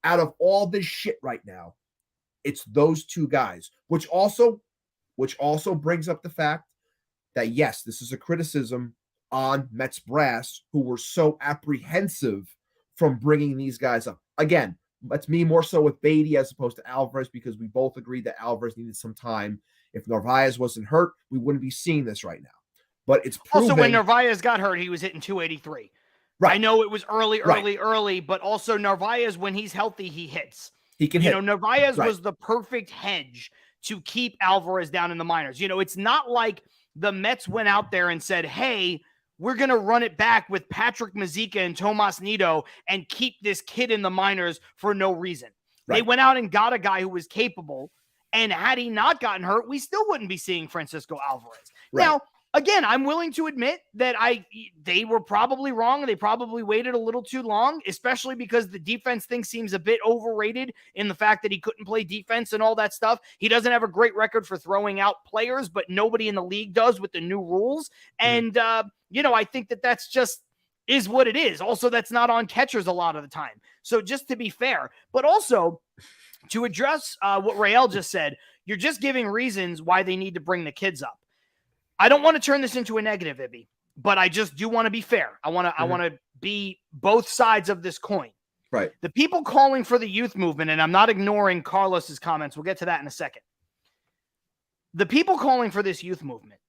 out of all this shit right now, it's those 2 guys, which also brings up the fact that, yes, this is a criticism on Mets brass, who were so apprehensive from bringing these guys up. Again, that's me more so with Beatty as opposed to Alvarez, because we both agreed that Alvarez needed some time If Narvaez wasn't hurt, we wouldn't be seeing this right now. But it's proven. Also, when Narvaez got hurt, he was hitting 283. Right. I know it was early, but also Narvaez, when he's healthy, he hits. He can hit. Narvaez was the perfect hedge to keep Alvarez down in the minors. It's not like the Mets went out there and said, hey, we're going to run it back with Patrick Mazeika and Tomas Nido and keep this kid in the minors for no reason. Right. They went out and got a guy who was capable, and had he not gotten hurt, we still wouldn't be seeing Francisco Alvarez. Right. Now, again, I'm willing to admit that they were probably wrong, and they probably waited a little too long, especially because the defense thing seems a bit overrated in the fact that he couldn't play defense and all that stuff. He doesn't have a great record for throwing out players, but nobody in the league does with the new rules. And, I think that that's just is what it is. Also, that's not on catchers a lot of the time. So just to be fair, but also to address what Rael just said, you're just giving reasons why they need to bring the kids up. I don't want to turn this into a negative, Ibby, but I just do want to be fair. I want to be both sides of this coin. Right. The people calling for the youth movement, and I'm not ignoring Carlos's comments. We'll get to that in a second. The people calling for this youth movement,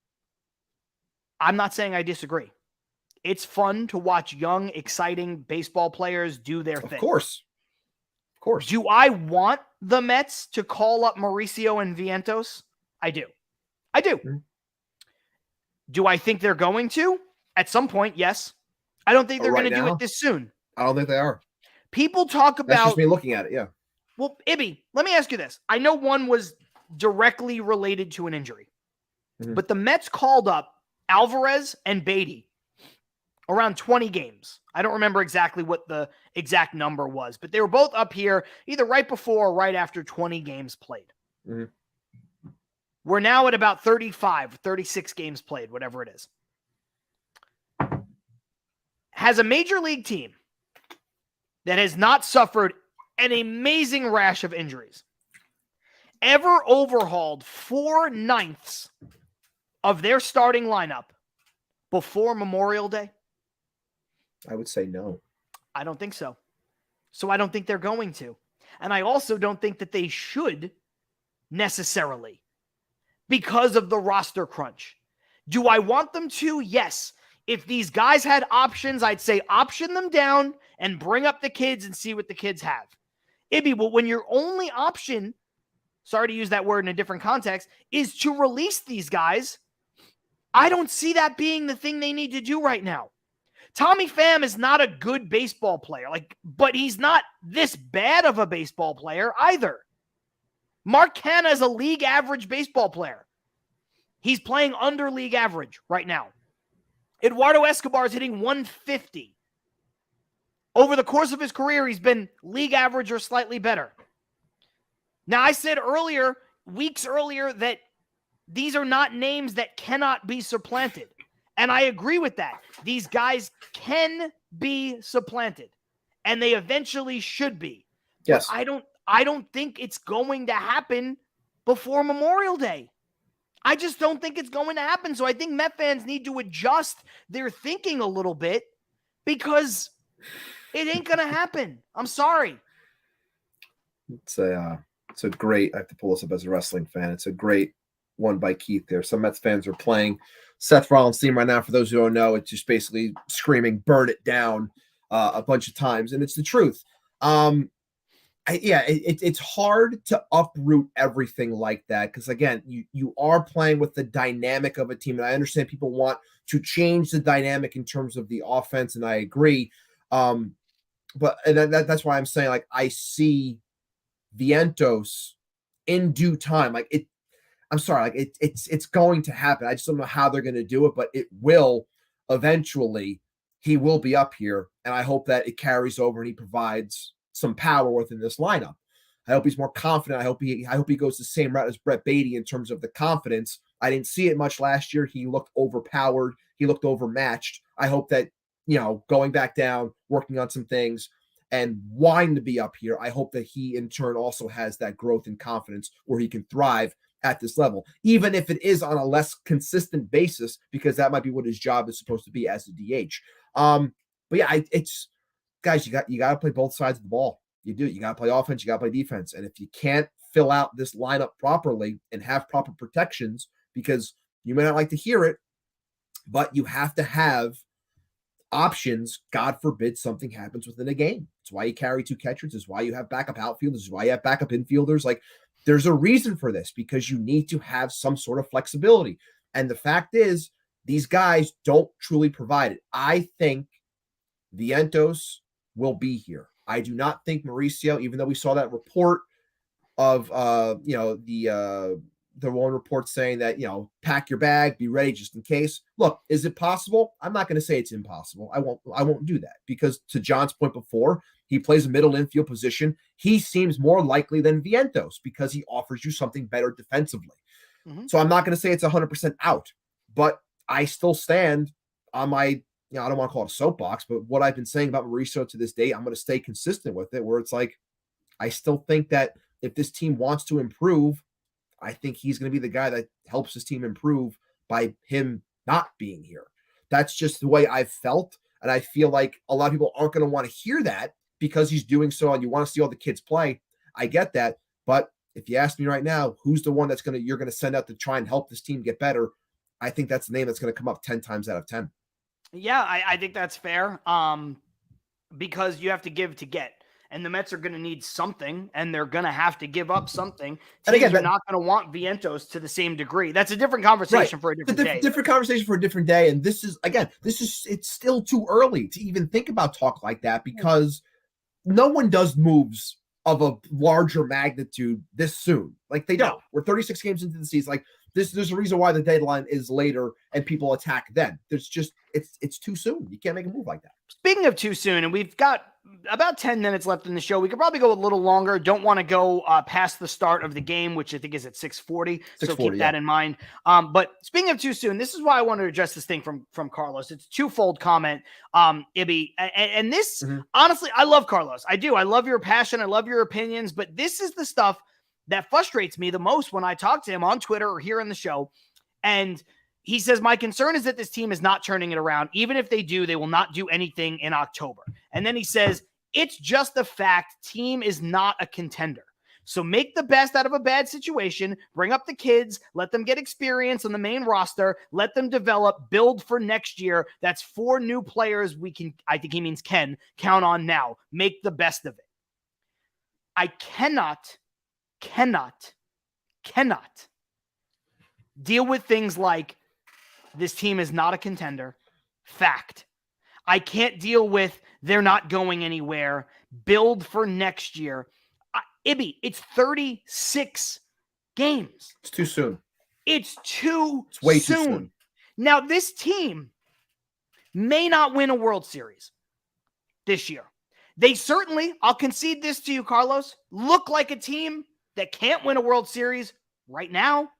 I'm not saying I disagree. It's fun to watch young, exciting baseball players do their thing. Of course. Do I want the Mets to call up Mauricio and Vientos? I do. Mm-hmm. Do I think they're going to? At some point, yes. I don't think they're going to do it this soon. I don't think they are. People talk about... That's just me looking at it, yeah. Well, Ibby, let me ask you this. I know one was directly related to an injury, but the Mets called up Alvarez and Beatty around 20 games. I don't remember exactly what the exact number was, but they were both up here either right before or right after 20 games played. Mm-hmm. We're now at about 35, 36 games played, whatever it is. Has a major league team that has not suffered an amazing rash of injuries ever overhauled 4/9 of their starting lineup before Memorial Day? I would say no. I don't think so. So I don't think they're going to. And I also don't think that they should necessarily, because of the roster crunch. Do I want them to? Yes. If these guys had options, I'd say option them down and bring up the kids and see what the kids have. Ibby, well, when your only option, sorry to use that word in a different context, is to release these guys, I don't see that being the thing they need to do right now. Tommy Pham is not a good baseball player, but he's not this bad of a baseball player either. Mark Canha is a league average baseball player. He's playing under league average right now. Eduardo Escobar is hitting 150. Over the course of his career, he's been league average or slightly better. Now, I said weeks earlier, that these are not names that cannot be supplanted. And I agree with that. These guys can be supplanted, and they eventually should be. Yes. But I don't think it's going to happen before Memorial Day. I just don't think it's going to happen. So I think Met fans need to adjust their thinking a little bit, because it ain't going to happen. I'm sorry. It's a great, I have to pull this up as a wrestling fan. It's a great one by Keith there. Some Mets fans are playing Seth Rollins' theme right now. For those who don't know, it's just basically screaming, burn it down a bunch of times. And it's the truth. It's hard to uproot everything like that, because again, you are playing with the dynamic of a team, and I understand people want to change the dynamic in terms of the offense, and I agree. But that's why I'm saying, I see Vientos in due time. I'm sorry, it's going to happen. I just don't know how they're going to do it, but it will eventually. He will be up here, and I hope that it carries over and he provides some power within this lineup. I hope he's more confident. I hope he goes the same route as Brett Beatty in terms of the confidence. I didn't see it much last year. He looked overpowered. He looked overmatched. I hope that, going back down, working on some things, and wanting to be up here, I hope that he in turn also has that growth and confidence where he can thrive at this level, even if it is on a less consistent basis, because that might be what his job is supposed to be as a DH. But yeah, it's guys, you got to play both sides of the ball. You do. You got to play offense. You got to play defense. And if you can't fill out this lineup properly and have proper protections, because you may not like to hear it, but you have to have options. God forbid something happens within a game. It's why you carry 2 catchers. It's why you have backup outfielders. It's why you have backup infielders. Like, there's a reason for this, because you need to have some sort of flexibility. And the fact is, these guys don't truly provide it. I think Vientos will be here. I do not think Mauricio, even though we saw that report of the one report saying that, pack your bag, be ready just in case. Look, is it possible? I'm not going to say it's impossible. I won't do that, because to John's point before, he plays a middle infield position. He seems more likely than Vientos because he offers you something better defensively. Mm-hmm. So I'm not going to say it's 100% out, but I still stand on my, I don't want to call it a soapbox, but what I've been saying about Mauricio to this day, I'm going to stay consistent with it, where it's like, I still think that if this team wants to improve, I think he's going to be the guy that helps his team improve by him not being here. That's just the way I've felt. And I feel like a lot of people aren't going to want to hear that because he's doing so, and you want to see all the kids play. I get that. But if you ask me right now, who's the one you're going to send out to try and help this team get better? I think that's the name that's going to come up 10 times out of 10. Yeah, I think that's fair. Because you have to give to get. And the Mets are going to need something, and they're going to have to give up something. And again, you're not going to want Vientos to the same degree. That's a different conversation for a different day. Different conversation for a different day. And it's still too early to even think about talk like that, because no one does moves of a larger magnitude this soon. Like, they don't. No. We're 36 games into the season. Like, there's a reason why the deadline is later and people attack then. There's just, it's too soon. You can't make a move like that. Speaking of too soon, and we've got about 10 minutes left in the show. We could probably go a little longer. Don't want to go past the start of the game, which I think is at 6:40. So keep that in mind. But speaking of too soon, this is why I wanted to address this thing from Carlos. It's a twofold comment, Ibby. And this, honestly, I love Carlos. I do. I love your passion. I love your opinions. But this is the stuff that frustrates me the most when I talk to him on Twitter or here in the show. And he says, my concern is that this team is not turning it around. Even if they do, they will not do anything in October. And then he says, it's just the fact team is not a contender. So make the best out of a bad situation, bring up the kids, let them get experience on the main roster, let them develop, build for next year. That's 4 new players we can, I think he means can, count on now. Make the best of it. I cannot deal with things like this team is not a contender. Fact. I can't deal with they're not going anywhere. Build for next year. Ibby, it's 36 games. It's too soon. It's way too soon. Now, this team may not win a World Series this year. They certainly, I'll concede this to you, Carlos, look like a team that can't win a World Series right now.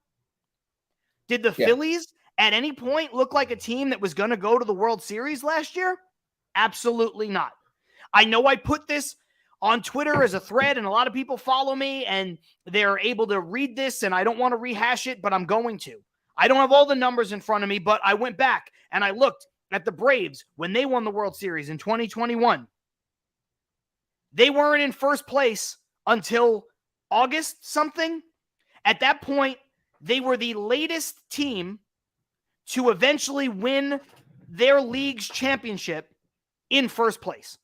Did the Phillies at any point look like a team that was going to go to the World Series last year? Absolutely not. I know I put this on Twitter as a thread, and a lot of people follow me, and they're able to read this, and I don't want to rehash it, but I'm going to. I don't have all the numbers in front of me, but I went back, and I looked at the Braves when they won the World Series in 2021. They weren't in first place until August something. At that point, they were the latest team to eventually win their league's championship in first place.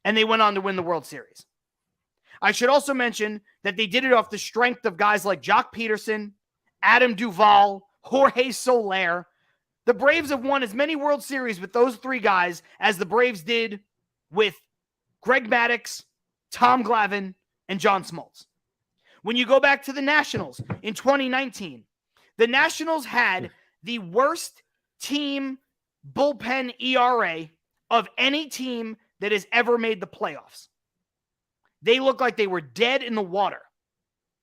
And they went on to win the World Series. I should also mention that they did it off the strength of guys like Jock Peterson, Adam Duvall, Jorge Soler. The Braves have won as many World Series with those 3 guys as the Braves did with Greg Maddux, Tom Glavine, and John Smoltz. When you go back to the Nationals in 2019, the Nationals had the worst team bullpen ERA of any team that has ever made the playoffs. They looked like they were dead in the water.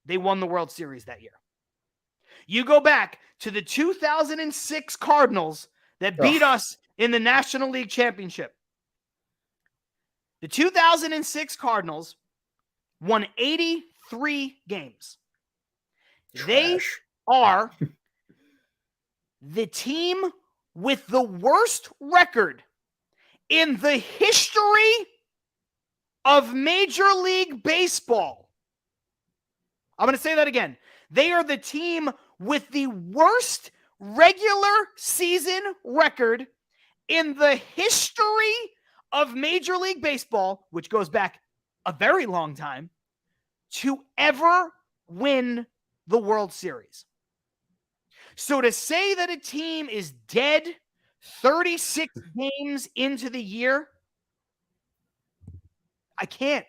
They won the World Series that year. You go back to the 2006 Cardinals that beat us in the National League Championship. The 2006 Cardinals won 83 games. Trash. They are the team with the worst record in the history of Major League Baseball. I'm going to say that again. They are the team with the worst regular season record in the history of Major League Baseball, which goes back a very long time, to ever win the World Series. So to say that a team is dead 36 games into the year, I can't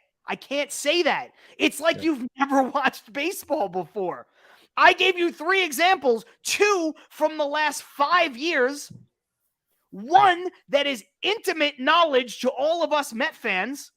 say that. It's like you've never watched baseball before. I gave you 3 examples, 2 from the last 5 years, 1 that is intimate knowledge to all of us Met fans.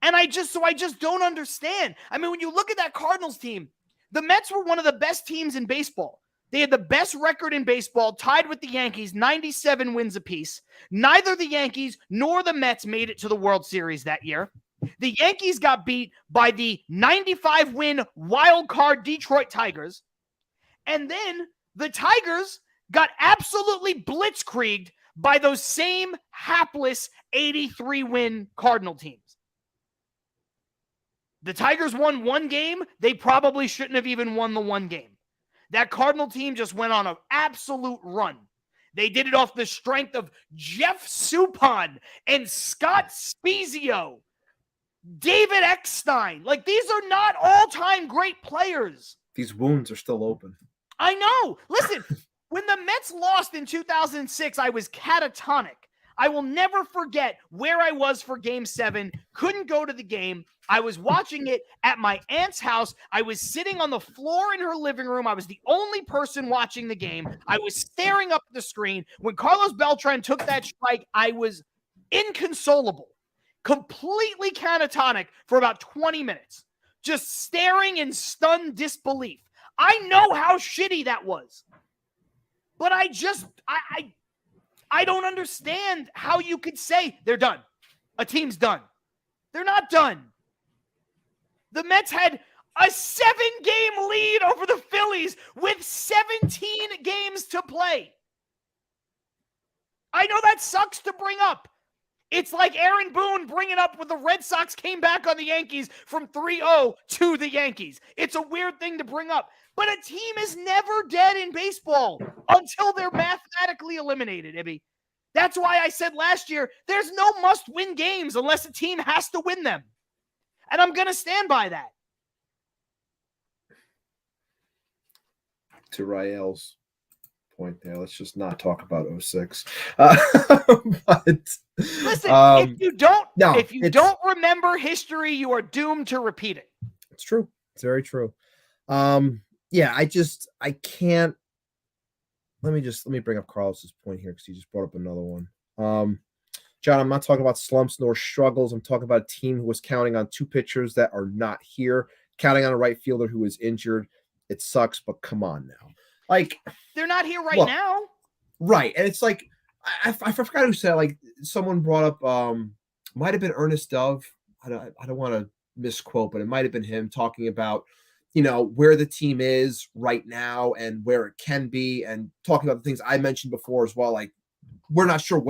And I just don't understand. I mean, when you look at that Cardinals team, the Mets were one of the best teams in baseball. They had the best record in baseball, tied with the Yankees, 97 wins apiece. Neither the Yankees nor the Mets made it to the World Series that year. The Yankees got beat by the 95-win wild card Detroit Tigers. And then the Tigers got absolutely blitzkrieged by those same hapless 83-win Cardinal teams. The Tigers won 1 game. They probably shouldn't have even won the 1 game. That Cardinal team just went on an absolute run. They did it off the strength of Jeff Suppan and Scott Spezio, David Eckstein. Like, these are not all-time great players. These wounds are still open. I know. Listen, when the Mets lost in 2006, I was catatonic. I will never forget where I was for Game 7. Couldn't go to the game. I was watching it at my aunt's house. I was sitting on the floor in her living room. I was the only person watching the game. I was staring up at the screen. When Carlos Beltran took that strike, I was inconsolable, completely catatonic for about 20 minutes, just staring in stunned disbelief. I know how shitty that was, but I don't understand how you could say they're done. A team's done. They're not done. The Mets had a 7-game lead over the Phillies with 17 games to play. I know that sucks to bring up. It's like Aaron Boone bringing up when the Red Sox came back on the Yankees from 3-0 to the Yankees. It's a weird thing to bring up. But a team is never dead in baseball until they're mathematically eliminated, Ibby. That's why I said last year, there's no must-win games unless a team has to win them. And I'm going to stand by that. To Rael's point there, let's just not talk about 06. But listen, if you don't remember history, you are doomed to repeat it. It's true. It's very true. I can't. Let me bring up Carlos's point here because he just brought up another one. John, I'm not talking about slumps nor struggles. I'm talking about a team who was counting on 2 pitchers that are not here, counting on a right fielder who is injured. It sucks, but come on now. Like, they're not here right now. Right. And it's like, I forgot who said, like, someone brought up, might have been Ernest Dove. I don't want to misquote, but it might have been him talking about, where the team is right now and where it can be, and talking about the things I mentioned before as well. Like, we're not sure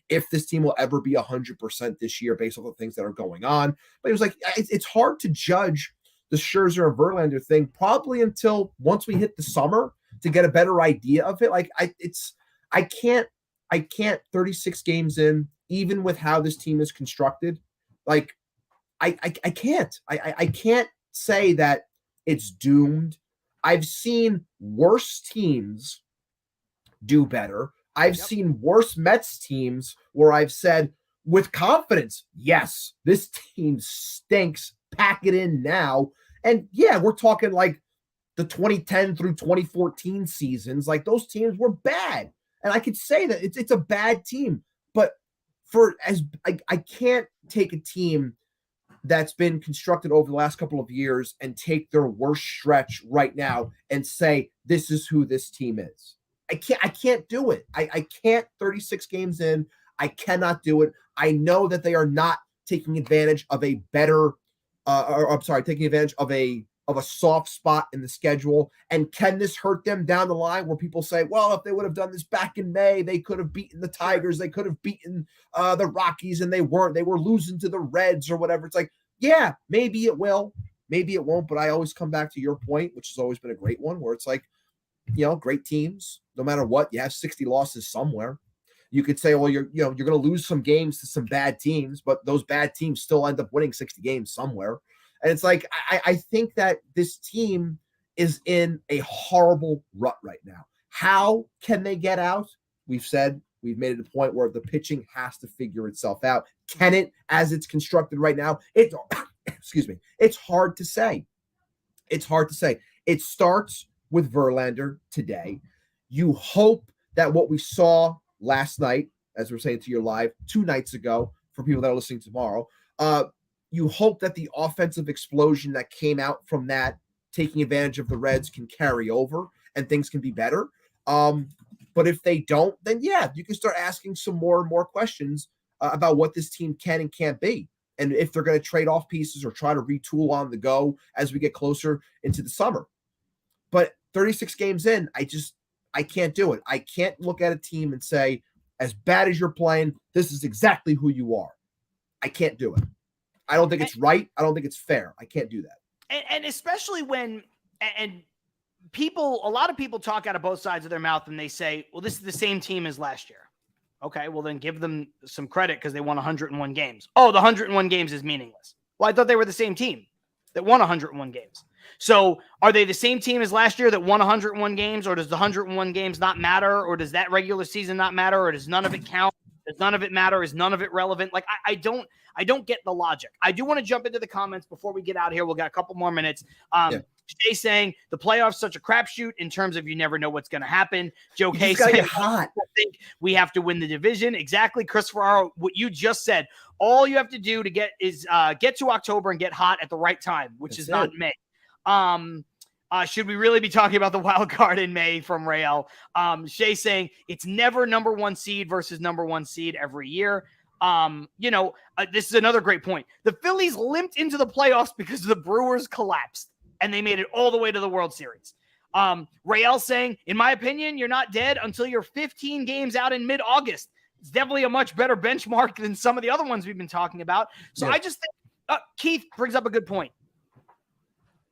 if this team will ever be 100% this year based on the things that are going on. But it was like, it's hard to judge the Scherzer and Verlander thing probably until once we hit the summer to get a better idea of it. Like, I can't 36 games in, even with how this team is constructed. Like, I can't say that it's doomed. I've seen worse teams do better. I've seen worse Mets teams where I've said with confidence, yes, this team stinks. Pack it in now. And yeah, we're talking like the 2010 through 2014 seasons. Like, those teams were bad. And I could say that it's a bad team. But I can't take a team that's been constructed over the last couple of years and take their worst stretch right now and say, this is who this team is. I can't do it. I can't 36 games in. I cannot do it. I know that they are not taking advantage of a better, taking advantage of a soft spot in the schedule. And can this hurt them down the line where people say, well, if they would have done this back in May, they could have beaten the Tigers. They could have beaten the Rockies, and they weren't. They were losing to the Reds or whatever. It's like, yeah, maybe it will. maybe it won't, but I always come back to your point, which has always been a great one, where it's like, great teams, no matter what, you have 60 losses somewhere. You could say, well, you're going to lose some games to some bad teams, but those bad teams still end up winning 60 games somewhere. And it's like, I think that this team is in a horrible rut right now. How can they get out? We've made it a point where the pitching has to figure itself out. Can it, as it's constructed right now? Excuse me. It's hard to say. It starts with Verlander today. You hope that what we saw last night, as we're saying to your live 2 nights ago, for people that are listening tomorrow, you hope that the offensive explosion that came out from that, taking advantage of the Reds, can carry over and things can be better. But if they don't, then yeah, you can start asking some more and more questions about what this team can and can't be. And if they're going to trade off pieces or try to retool on the go as we get closer into the summer. But 36 games in, I can't do it. I can't look at a team and say, as bad as you're playing, this is exactly who you are. I can't do it. I don't think it's right. I don't think it's fair. I can't do that. And especially when, a lot of people talk out of both sides of their mouth and they say, well, this is the same team as last year. Okay, well then give them some credit because they won 101 games. Oh, the 101 games is meaningless. Well, I thought they were the same team that won 101 games. So are they the same team as last year that won 101 games, or does the 101 games not matter, or does that regular season not matter, or does none of it count? Does none of it matter? Is none of it relevant? Like, I don't get the logic. I do want to jump into the comments before we get out of here. We'll got a couple more minutes. Shay saying the playoffs such a crapshoot in terms of you never know what's going to happen. Joe K saying I think we have to win the division. Exactly, Christopher R. What you just said. All you have to do to get to October and get hot at the right time, which is not May. Should we really be talking about the wild card in May from Rael? Shay saying it's never number 1 seed versus number 1 seed every year. This is another great point. The Phillies limped into the playoffs because the Brewers collapsed and they made it all the way to the World Series. Rael saying, in my opinion, you're not dead until you're 15 games out in mid-August. It's definitely a much better benchmark than some of the other ones we've been talking about. So I just think Keith brings up a good point.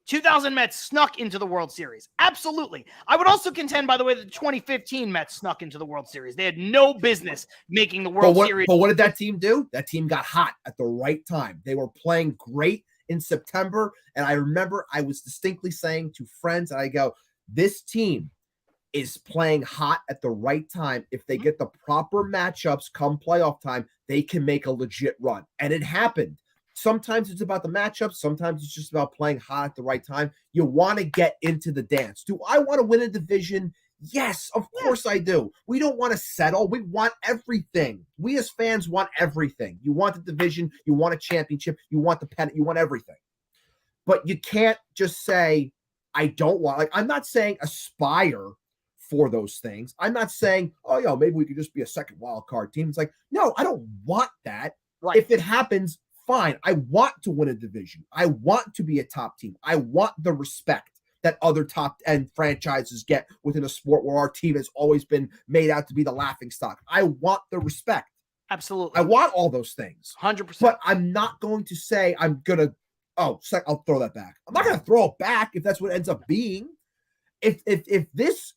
2000 Mets snuck into the World Series. Absolutely. I would also contend, by the way, that the 2015 Mets snuck into the World Series. They had no business making the World Series. But what did that team do? That team got hot at the right time. They were playing great in September. And I remember I was distinctly saying to friends, and I go, this team is playing hot at the right time. If they get the proper matchups come playoff time, they can make a legit run. And it happened. Sometimes it's about the matchups. Sometimes it's just about playing hot at the right time. You want to get into the dance. Do I want to win a division? Yes, of course I do. We don't want to settle. We want everything. We as fans want everything. You want the division. You want a championship. You want the pennant. You want everything. But you can't just say, I don't want. Like, I'm not saying aspire for those things. I'm not saying, maybe we could just be a second wild card team. It's like, no, I don't want that. Right. If it happens, fine. I want to win a division. I want to be a top team. I want the respect that other top end franchises get within a sport where our team has always been made out to be the laughing stock. I want the respect. Absolutely. I want all those things. 100%. But I'm not going to say I'm going to, I'll throw that back. I'm not going to throw it back if that's what it ends up being. If this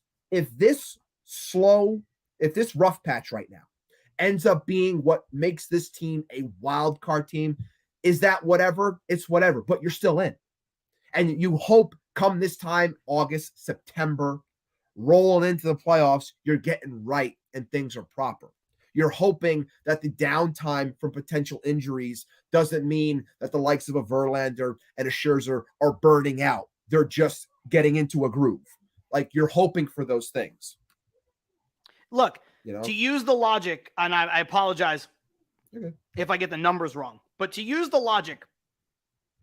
rough patch right now ends up being what makes this team a wild card team, is that whatever? It's whatever, but you're still in. And you hope come this time, August, September, rolling into the playoffs, you're getting right and things are proper. You're hoping that the downtime from potential injuries doesn't mean that the likes of a Verlander and a Scherzer are burning out. They're just getting into a groove. Like, you're hoping for those things. Look, to use the logic, and I apologize if I get the numbers wrong, but to use the logic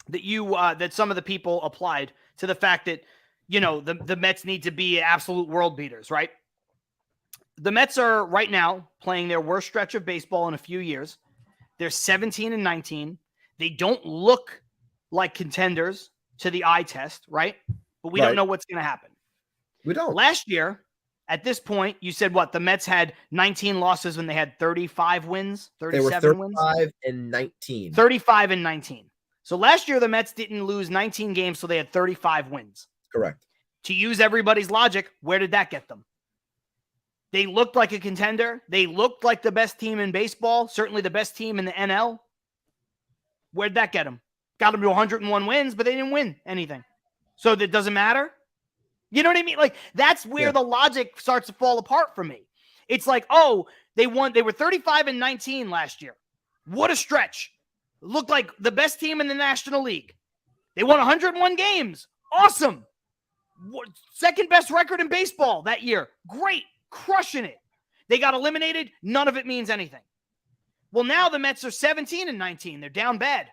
that that some of the people applied to the fact that, the Mets need to be absolute world beaters, right? The Mets are right now playing their worst stretch of baseball in a few years. They're 17-19. They don't look like contenders to the eye test, right? But we don't know what's going to happen. We don't. Last year, at this point, you said what? The Mets had 19 losses when they had 35 wins, 37 wins? 35 and 19. 35 and 19. So last year, the Mets didn't lose 19 games, so they had 35 wins. Correct. To use everybody's logic, where did that get them? They looked like a contender. They looked like the best team in baseball, certainly the best team in the NL. Where'd that get them? Got them to 101 wins, but they didn't win anything. So that doesn't matter? You know what I mean? Like, that's where the logic starts to fall apart for me. It's like, oh, they won. They were 35-19 last year. What a stretch. Looked like the best team in the National League. They won 101 games. Awesome. Second best record in baseball that year. Great. Crushing it. They got eliminated. None of it means anything. Well, now the Mets are 17-19. They're down bad.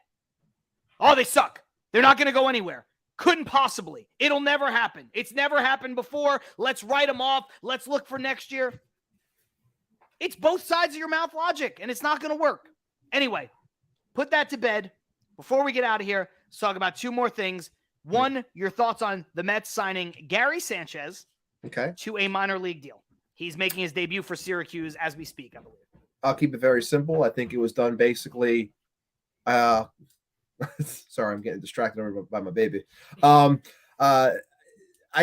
Oh, they suck. They're not going to go anywhere. Couldn't possibly. It'll never happen. It's never happened before. Let's write them off. Let's look for next year. It's both sides of your mouth logic, and it's not going to work. Anyway, put that to bed. Before we get out of here, let's talk about two more things. One, your thoughts on the Mets signing Gary Sanchez to a minor league deal. He's making his debut for Syracuse as we speak, I believe. I'll keep it very simple. I think it was done basically sorry, I'm getting distracted over by my baby. I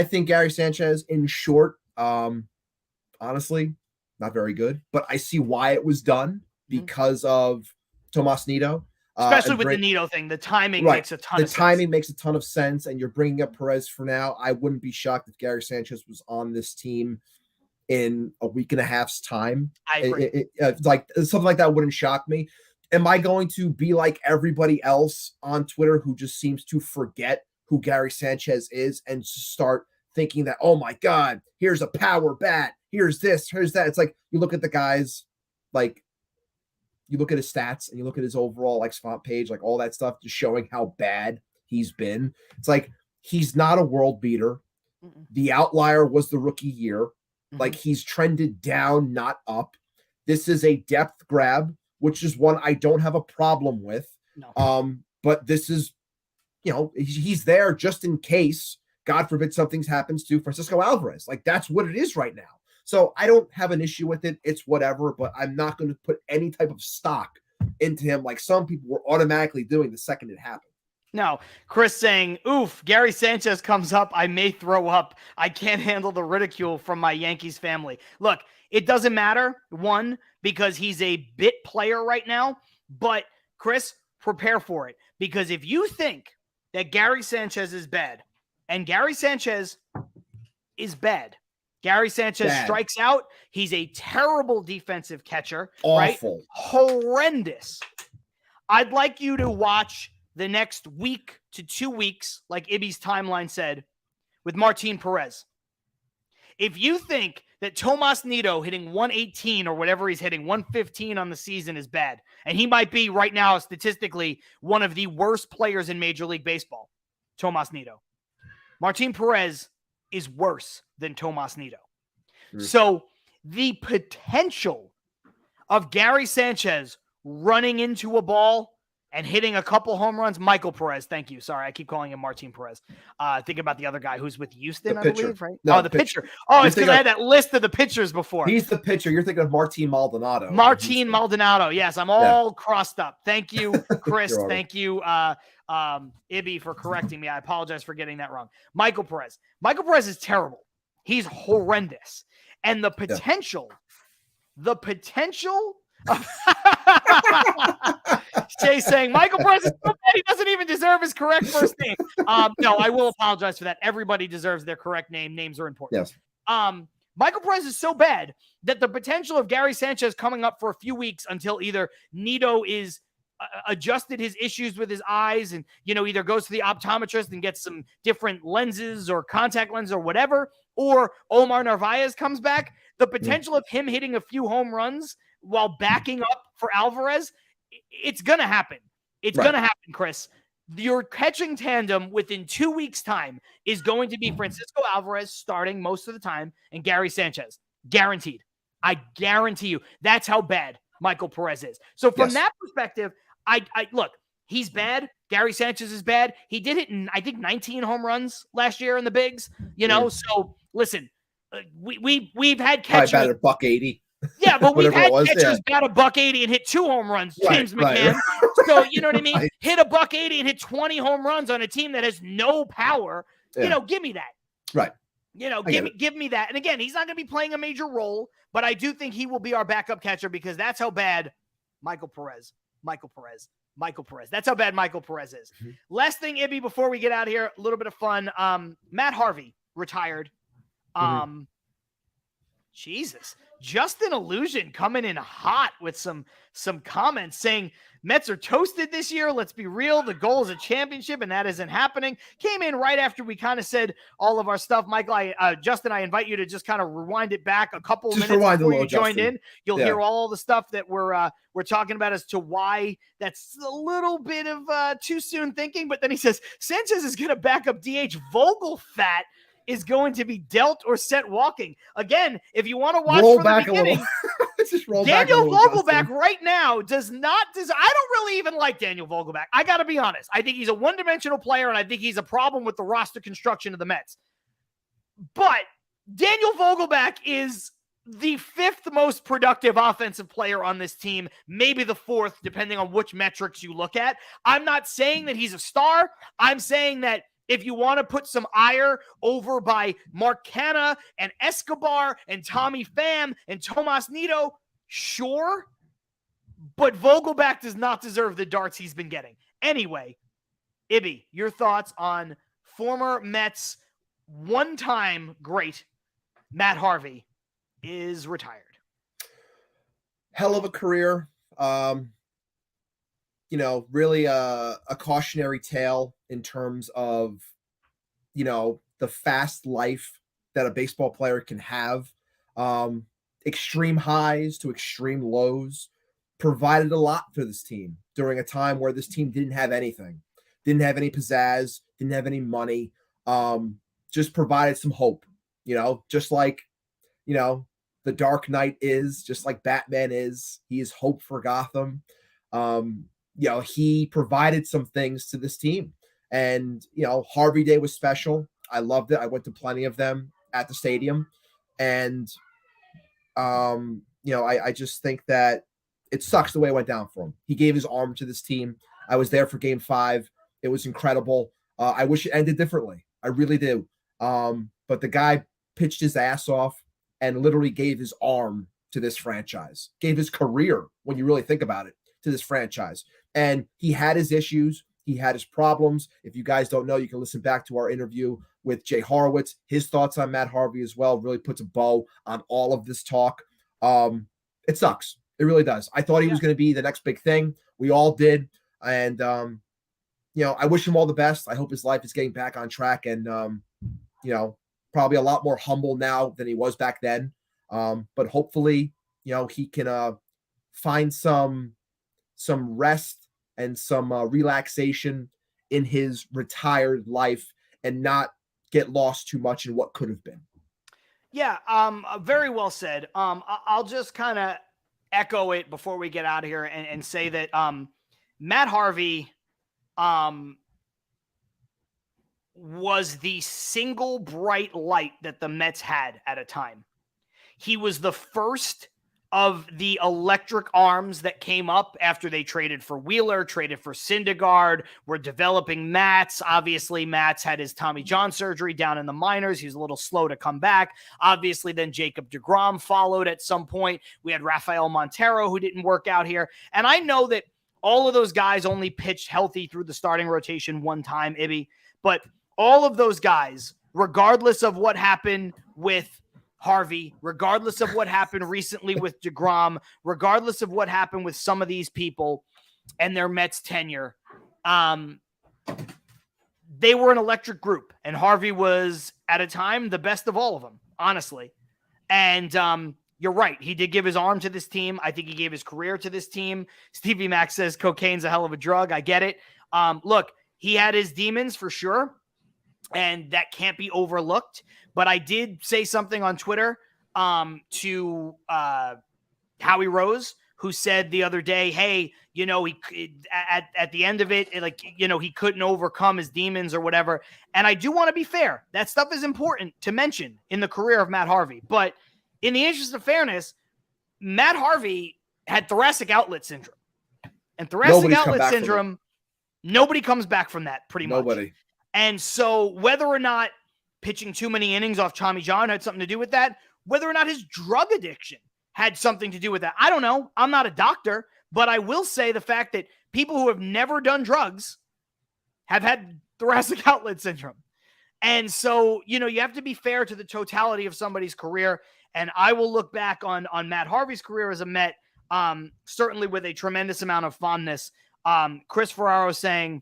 think Gary Sanchez, in short, honestly, not very good, but I see why it was done because of Tomas Nido. Especially with the Nido thing, the timing makes a ton of sense. The timing makes a ton of sense, and you're bringing up Perez for now. I wouldn't be shocked if Gary Sanchez was on this team in a week and a half's time. I agree. Like something like that wouldn't shock me. Am I going to be like everybody else on Twitter who just seems to forget who Gary Sanchez is and start thinking that, oh my God, here's a power bat, here's this, here's that? It's like you look at the guys, like you look at his stats and you look at his overall like spot page, like all that stuff, just showing how bad he's been. It's like he's not a world beater. The outlier was the rookie year. Like he's trended down, not up. This is a depth grab, which is one I don't have a problem with. No. But this is, he's there just in case, God forbid, something happens to Francisco Alvarez. Like that's what it is right now. So I don't have an issue with it. It's whatever, but I'm not going to put any type of stock into him like some people were automatically doing the second it happened. No, Chris saying, oof, Gary Sanchez comes up. I may throw up. I can't handle the ridicule from my Yankees family. Look, it doesn't matter, one, because he's a bit player right now. But, Chris, prepare for it. Because if you think that Gary Sanchez is bad, and Gary Sanchez is bad. Gary Sanchez strikes out. He's a terrible defensive catcher. Awful. Right? Horrendous. I'd like you to watch the next week to 2 weeks, like Ibby's timeline said, with Martin Perez. If you think that Tomas Nido hitting 118 or whatever he's hitting, 115 on the season is bad, and he might be right now statistically one of the worst players in Major League Baseball, Tomas Nido. Martin Perez is worse than Tomas Nido. So the potential of Gary Sanchez running into a ball and hitting a couple home runs. Michael Perez, thank you. Sorry, I keep calling him Martin Perez. Think about the other guy who's with Houston, I believe, right? No, the pitcher. Oh, it's because I had that list of the pitchers before. He's the pitcher. You're thinking of Martin Maldonado. Martin Maldonado. Yes, I'm all crossed up. Thank you, Chris. Thank you, Ibby, for correcting me. I apologize for getting that wrong. Michael Perez. Michael Perez is terrible. He's horrendous. And the potential Jay saying Michael Perez is so bad he doesn't even deserve his correct first name. No, I will apologize for that. Everybody deserves their correct name. Names are important. Yes. Michael Perez is so bad that the potential of Gary Sanchez coming up for a few weeks until either Nido is adjusted his issues with his eyes and, either goes to the optometrist and gets some different lenses or contact lenses or whatever, or Omar Narvaez comes back, the potential of him hitting a few home runs while backing up for Alvarez, it's going to happen. It's going to happen, Chris. Your catching tandem within 2 weeks' time is going to be Francisco Alvarez starting most of the time and Gary Sanchez. Guaranteed. I guarantee you. That's how bad Michael Perez is. So from that perspective, I look, he's bad. Gary Sanchez is bad. He did hit, I think, 19 home runs last year in the bigs. So listen, we've had catchers. Probably batted $180. Yeah, but we've Whatever it had was, catchers bat a $180 and hit 2 home runs, James Right. McCann. So, you know what I mean? Right. Hit a $180 and hit 20 home runs on a team that has no power. Yeah. Give me that. Right. Give me that. And again, he's not going to be playing a major role, but I do think he will be our backup catcher because that's how bad Michael Perez. That's how bad Michael Perez is. Mm-hmm. Last thing, Ibby, before we get out of here, a little bit of fun. Matt Harvey retired. Jesus. Justin Illusion coming in hot with some comments saying Mets are toasted this year. Let's be real. The goal is a championship, and that isn't happening. Came in right after we kind of said all of our stuff. Michael, Justin, I invite you to just kind of rewind it back a couple of minutes before you joined in. You'll hear all the stuff that we're talking about as to why that's a little bit of too soon thinking. But then he says Sanchez is going to back up DH. Vogelfat is going to be dealt or set walking. Again, if you want to watch roll from back the beginning, just roll Daniel back a little, Vogelback right now does not I don't really even like Daniel Vogelback. I got to be honest. I think he's a one-dimensional player, and I think he's a problem with the roster construction of the Mets. But Daniel Vogelback is the 5th most productive offensive player on this team, maybe the 4th, depending on which metrics you look at. I'm not saying that he's a star. I'm saying that if you want to put some ire over by Mark Canha and Escobar and Tommy Pham and Tomas Nido, sure. But Vogelback does not deserve the darts he's been getting. Anyway, Ibby, your thoughts on former Mets one-time great Matt Harvey is retired. Hell of a career. Really a cautionary tale in terms of, the fast life that a baseball player can have. Extreme highs to extreme lows. Provided a lot for this team during a time where this team didn't have anything. Didn't have any pizzazz, didn't have any money. Just provided some hope, just like, the Dark Knight is, just like Batman is. He is hope for Gotham. He provided some things to this team. And, Harvey Day was special. I loved it. I went to plenty of them at the stadium. And, I just think that it sucks the way it went down for him. He gave his arm to this team. I was there for Game 5. It was incredible. I wish it ended differently. I really do. But the guy pitched his ass off and literally gave his arm to this franchise, gave his career, when you really think about it, to this franchise. And he had his issues. He had his problems. If you guys don't know, you can listen back to our interview with Jay Horowitz. His thoughts on Matt Harvey as well really puts a bow on all of this talk. It sucks. It really does. I thought he was going to be the next big thing. We all did. And, I wish him all the best. I hope his life is getting back on track and, probably a lot more humble now than he was back then. But hopefully, he can find some rest and some relaxation in his retired life and not get lost too much in what could have been. Yeah, very well said. I'll just kind of echo it before we get out of here and say that Matt Harvey was the single bright light that the Mets had at a time. He was the first of the electric arms that came up after they traded for Wheeler, traded for Syndergaard, were developing Matz. Obviously, Matz had his Tommy John surgery down in the minors. He was a little slow to come back. Obviously, then Jacob deGrom followed at some point. We had Rafael Montero, who didn't work out here. And I know that all of those guys only pitched healthy through the starting rotation one time, Ibby. But all of those guys, regardless of what happened with Harvey, regardless of what happened recently with deGrom, regardless of what happened with some of these people and their Mets tenure, they were an electric group. And Harvey was, at a time, the best of all of them, honestly. And you're right. He did give his arm to this team. I think he gave his career to this team. Stevie Mack says cocaine's a hell of a drug. I get it. Look, he had his demons for sure, and that can't be overlooked. But I did say something on Twitter to Howie Rose, who said the other day, hey, at the end of it, he couldn't overcome his demons or whatever. And I do want to be fair. That stuff is important to mention in the career of Matt Harvey. But in the interest of fairness, Matt Harvey had thoracic outlet syndrome. And thoracic outlet syndrome, nobody comes back from that pretty much. Nobody. And so whether or not pitching too many innings off Tommy John had something to do with that, whether or not his drug addiction had something to do with that, I don't know. I'm not a doctor, but I will say the fact that people who have never done drugs have had thoracic outlet syndrome. And so, you have to be fair to the totality of somebody's career. And I will look back on Matt Harvey's career as a Met, certainly with a tremendous amount of fondness. Chris Ferraro saying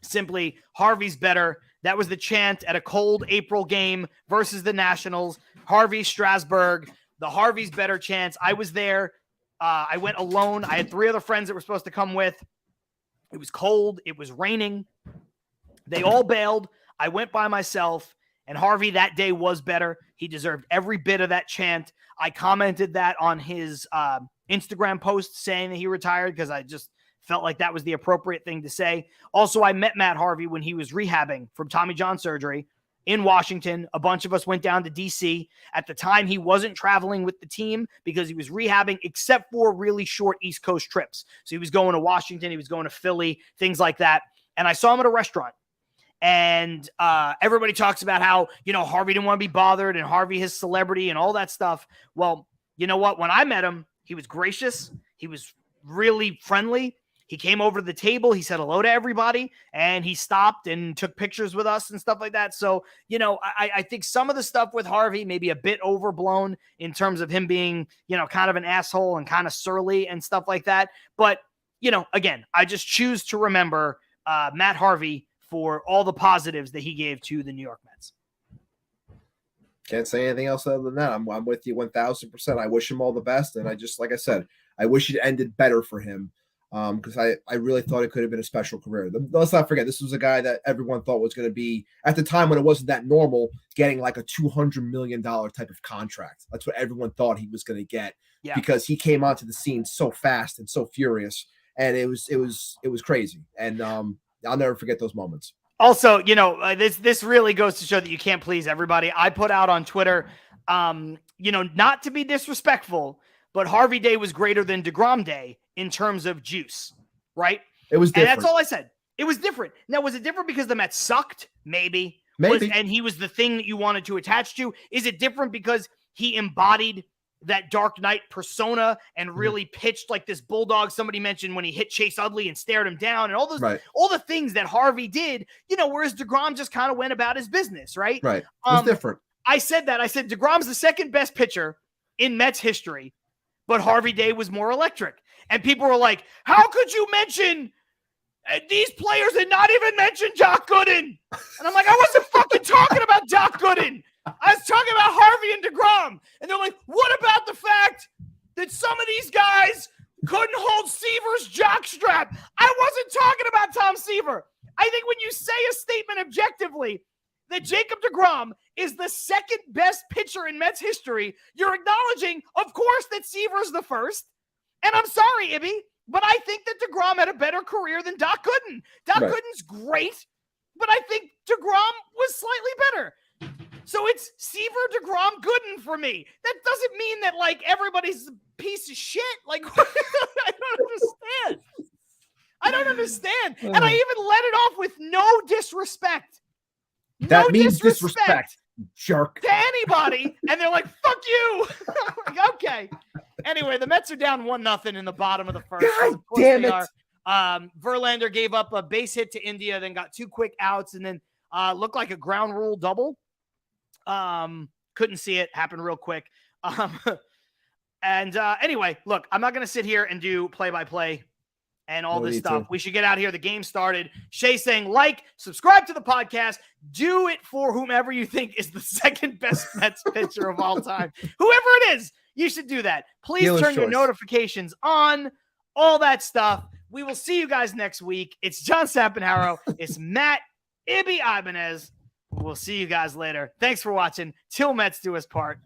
simply, Harvey's better. That was the chant at a cold April game versus the Nationals. Harvey, Strasburg, the Harvey's better chants. I was there. I went alone. I had 3 other friends that were supposed to come with. It was cold. It was raining. They all bailed. I went by myself, and Harvey that day was better. He deserved every bit of that chant. I commented that on his Instagram post saying that he retired because I just felt like that was the appropriate thing to say. Also, I met Matt Harvey when he was rehabbing from Tommy John surgery in Washington. A bunch of us went down to D.C. At the time, he wasn't traveling with the team because he was rehabbing, except for really short East Coast trips. So he was going to Washington, he was going to Philly, things like that. And I saw him at a restaurant. And everybody talks about how, Harvey didn't want to be bothered and Harvey, his celebrity and all that stuff. Well, you know what? When I met him, he was gracious. He was really friendly. He came over to the table. He said hello to everybody, and he stopped and took pictures with us and stuff like that. So, I think some of the stuff with Harvey may be a bit overblown in terms of him being, kind of an asshole and kind of surly and stuff like that. But, again, I just choose to remember Matt Harvey for all the positives that he gave to the New York Mets. Can't say anything else other than that. I'm with you 1,000%. I wish him all the best. And like I said, I wish it ended better for him. Because I really thought it could have been a special career. Let's not forget, this was a guy that everyone thought was going to be, at the time when it wasn't that normal, getting like a $200 million type of contract. That's what everyone thought he was going to get because he came onto the scene so fast and so furious, and it was crazy. And I'll never forget those moments. Also, this really goes to show that you can't please everybody. I put out on Twitter, not to be disrespectful, but Harvey Day was greater than DeGrom Day in terms of juice, right? It was different. And that's all I said. It was different. Now, was it different because the Mets sucked? Maybe. And he was the thing that you wanted to attach to? Is it different because he embodied that Dark Knight persona and really pitched like this bulldog somebody mentioned when he hit Chase Utley and stared him down and all those, all the things that Harvey did, whereas DeGrom just kind of went about his business, right? Right. It was different. I said that. I said DeGrom's the second best pitcher in Mets history, but Harvey Day was more electric. And people were like, how could you mention these players and not even mention Doc Gooden? And I'm like, I wasn't fucking talking about Doc Gooden. I was talking about Harvey and DeGrom. And they're like, what about the fact that some of these guys couldn't hold Seaver's jockstrap? I wasn't talking about Tom Seaver. I think when you say a statement objectively that Jacob DeGrom is the second best pitcher in Mets history, you're acknowledging, of course, that Seaver's the first. And I'm sorry, Ibby, but I think that DeGrom had a better career than Doc Gooden. Doc Gooden's great, but I think DeGrom was slightly better. So it's Seaver, DeGrom, Gooden for me. That doesn't mean that, everybody's a piece of shit. I don't understand. And I even let it off with no disrespect. That means disrespect, jerk. To anybody. And they're like, fuck you. I'm like, okay. Anyway, the Mets are down 1-0 in the bottom of the first. God damn it. Verlander gave up a base hit to India, then got 2 quick outs, and then looked like a ground rule double. Couldn't see it. Happened real quick. Anyway, look, I'm not going to sit here and do play-by-play and all this stuff. We should get out of here. The game started. Shay saying, subscribe to the podcast. Do it for whomever you think is the second best Mets pitcher of all time. Whoever it is, you should do that. Please turn your notifications on, all that stuff. We will see you guys next week. It's John Sappenharrow. It's Matt Ibby Ibanez. We'll see you guys later. Thanks for watching. Till Mets do us part.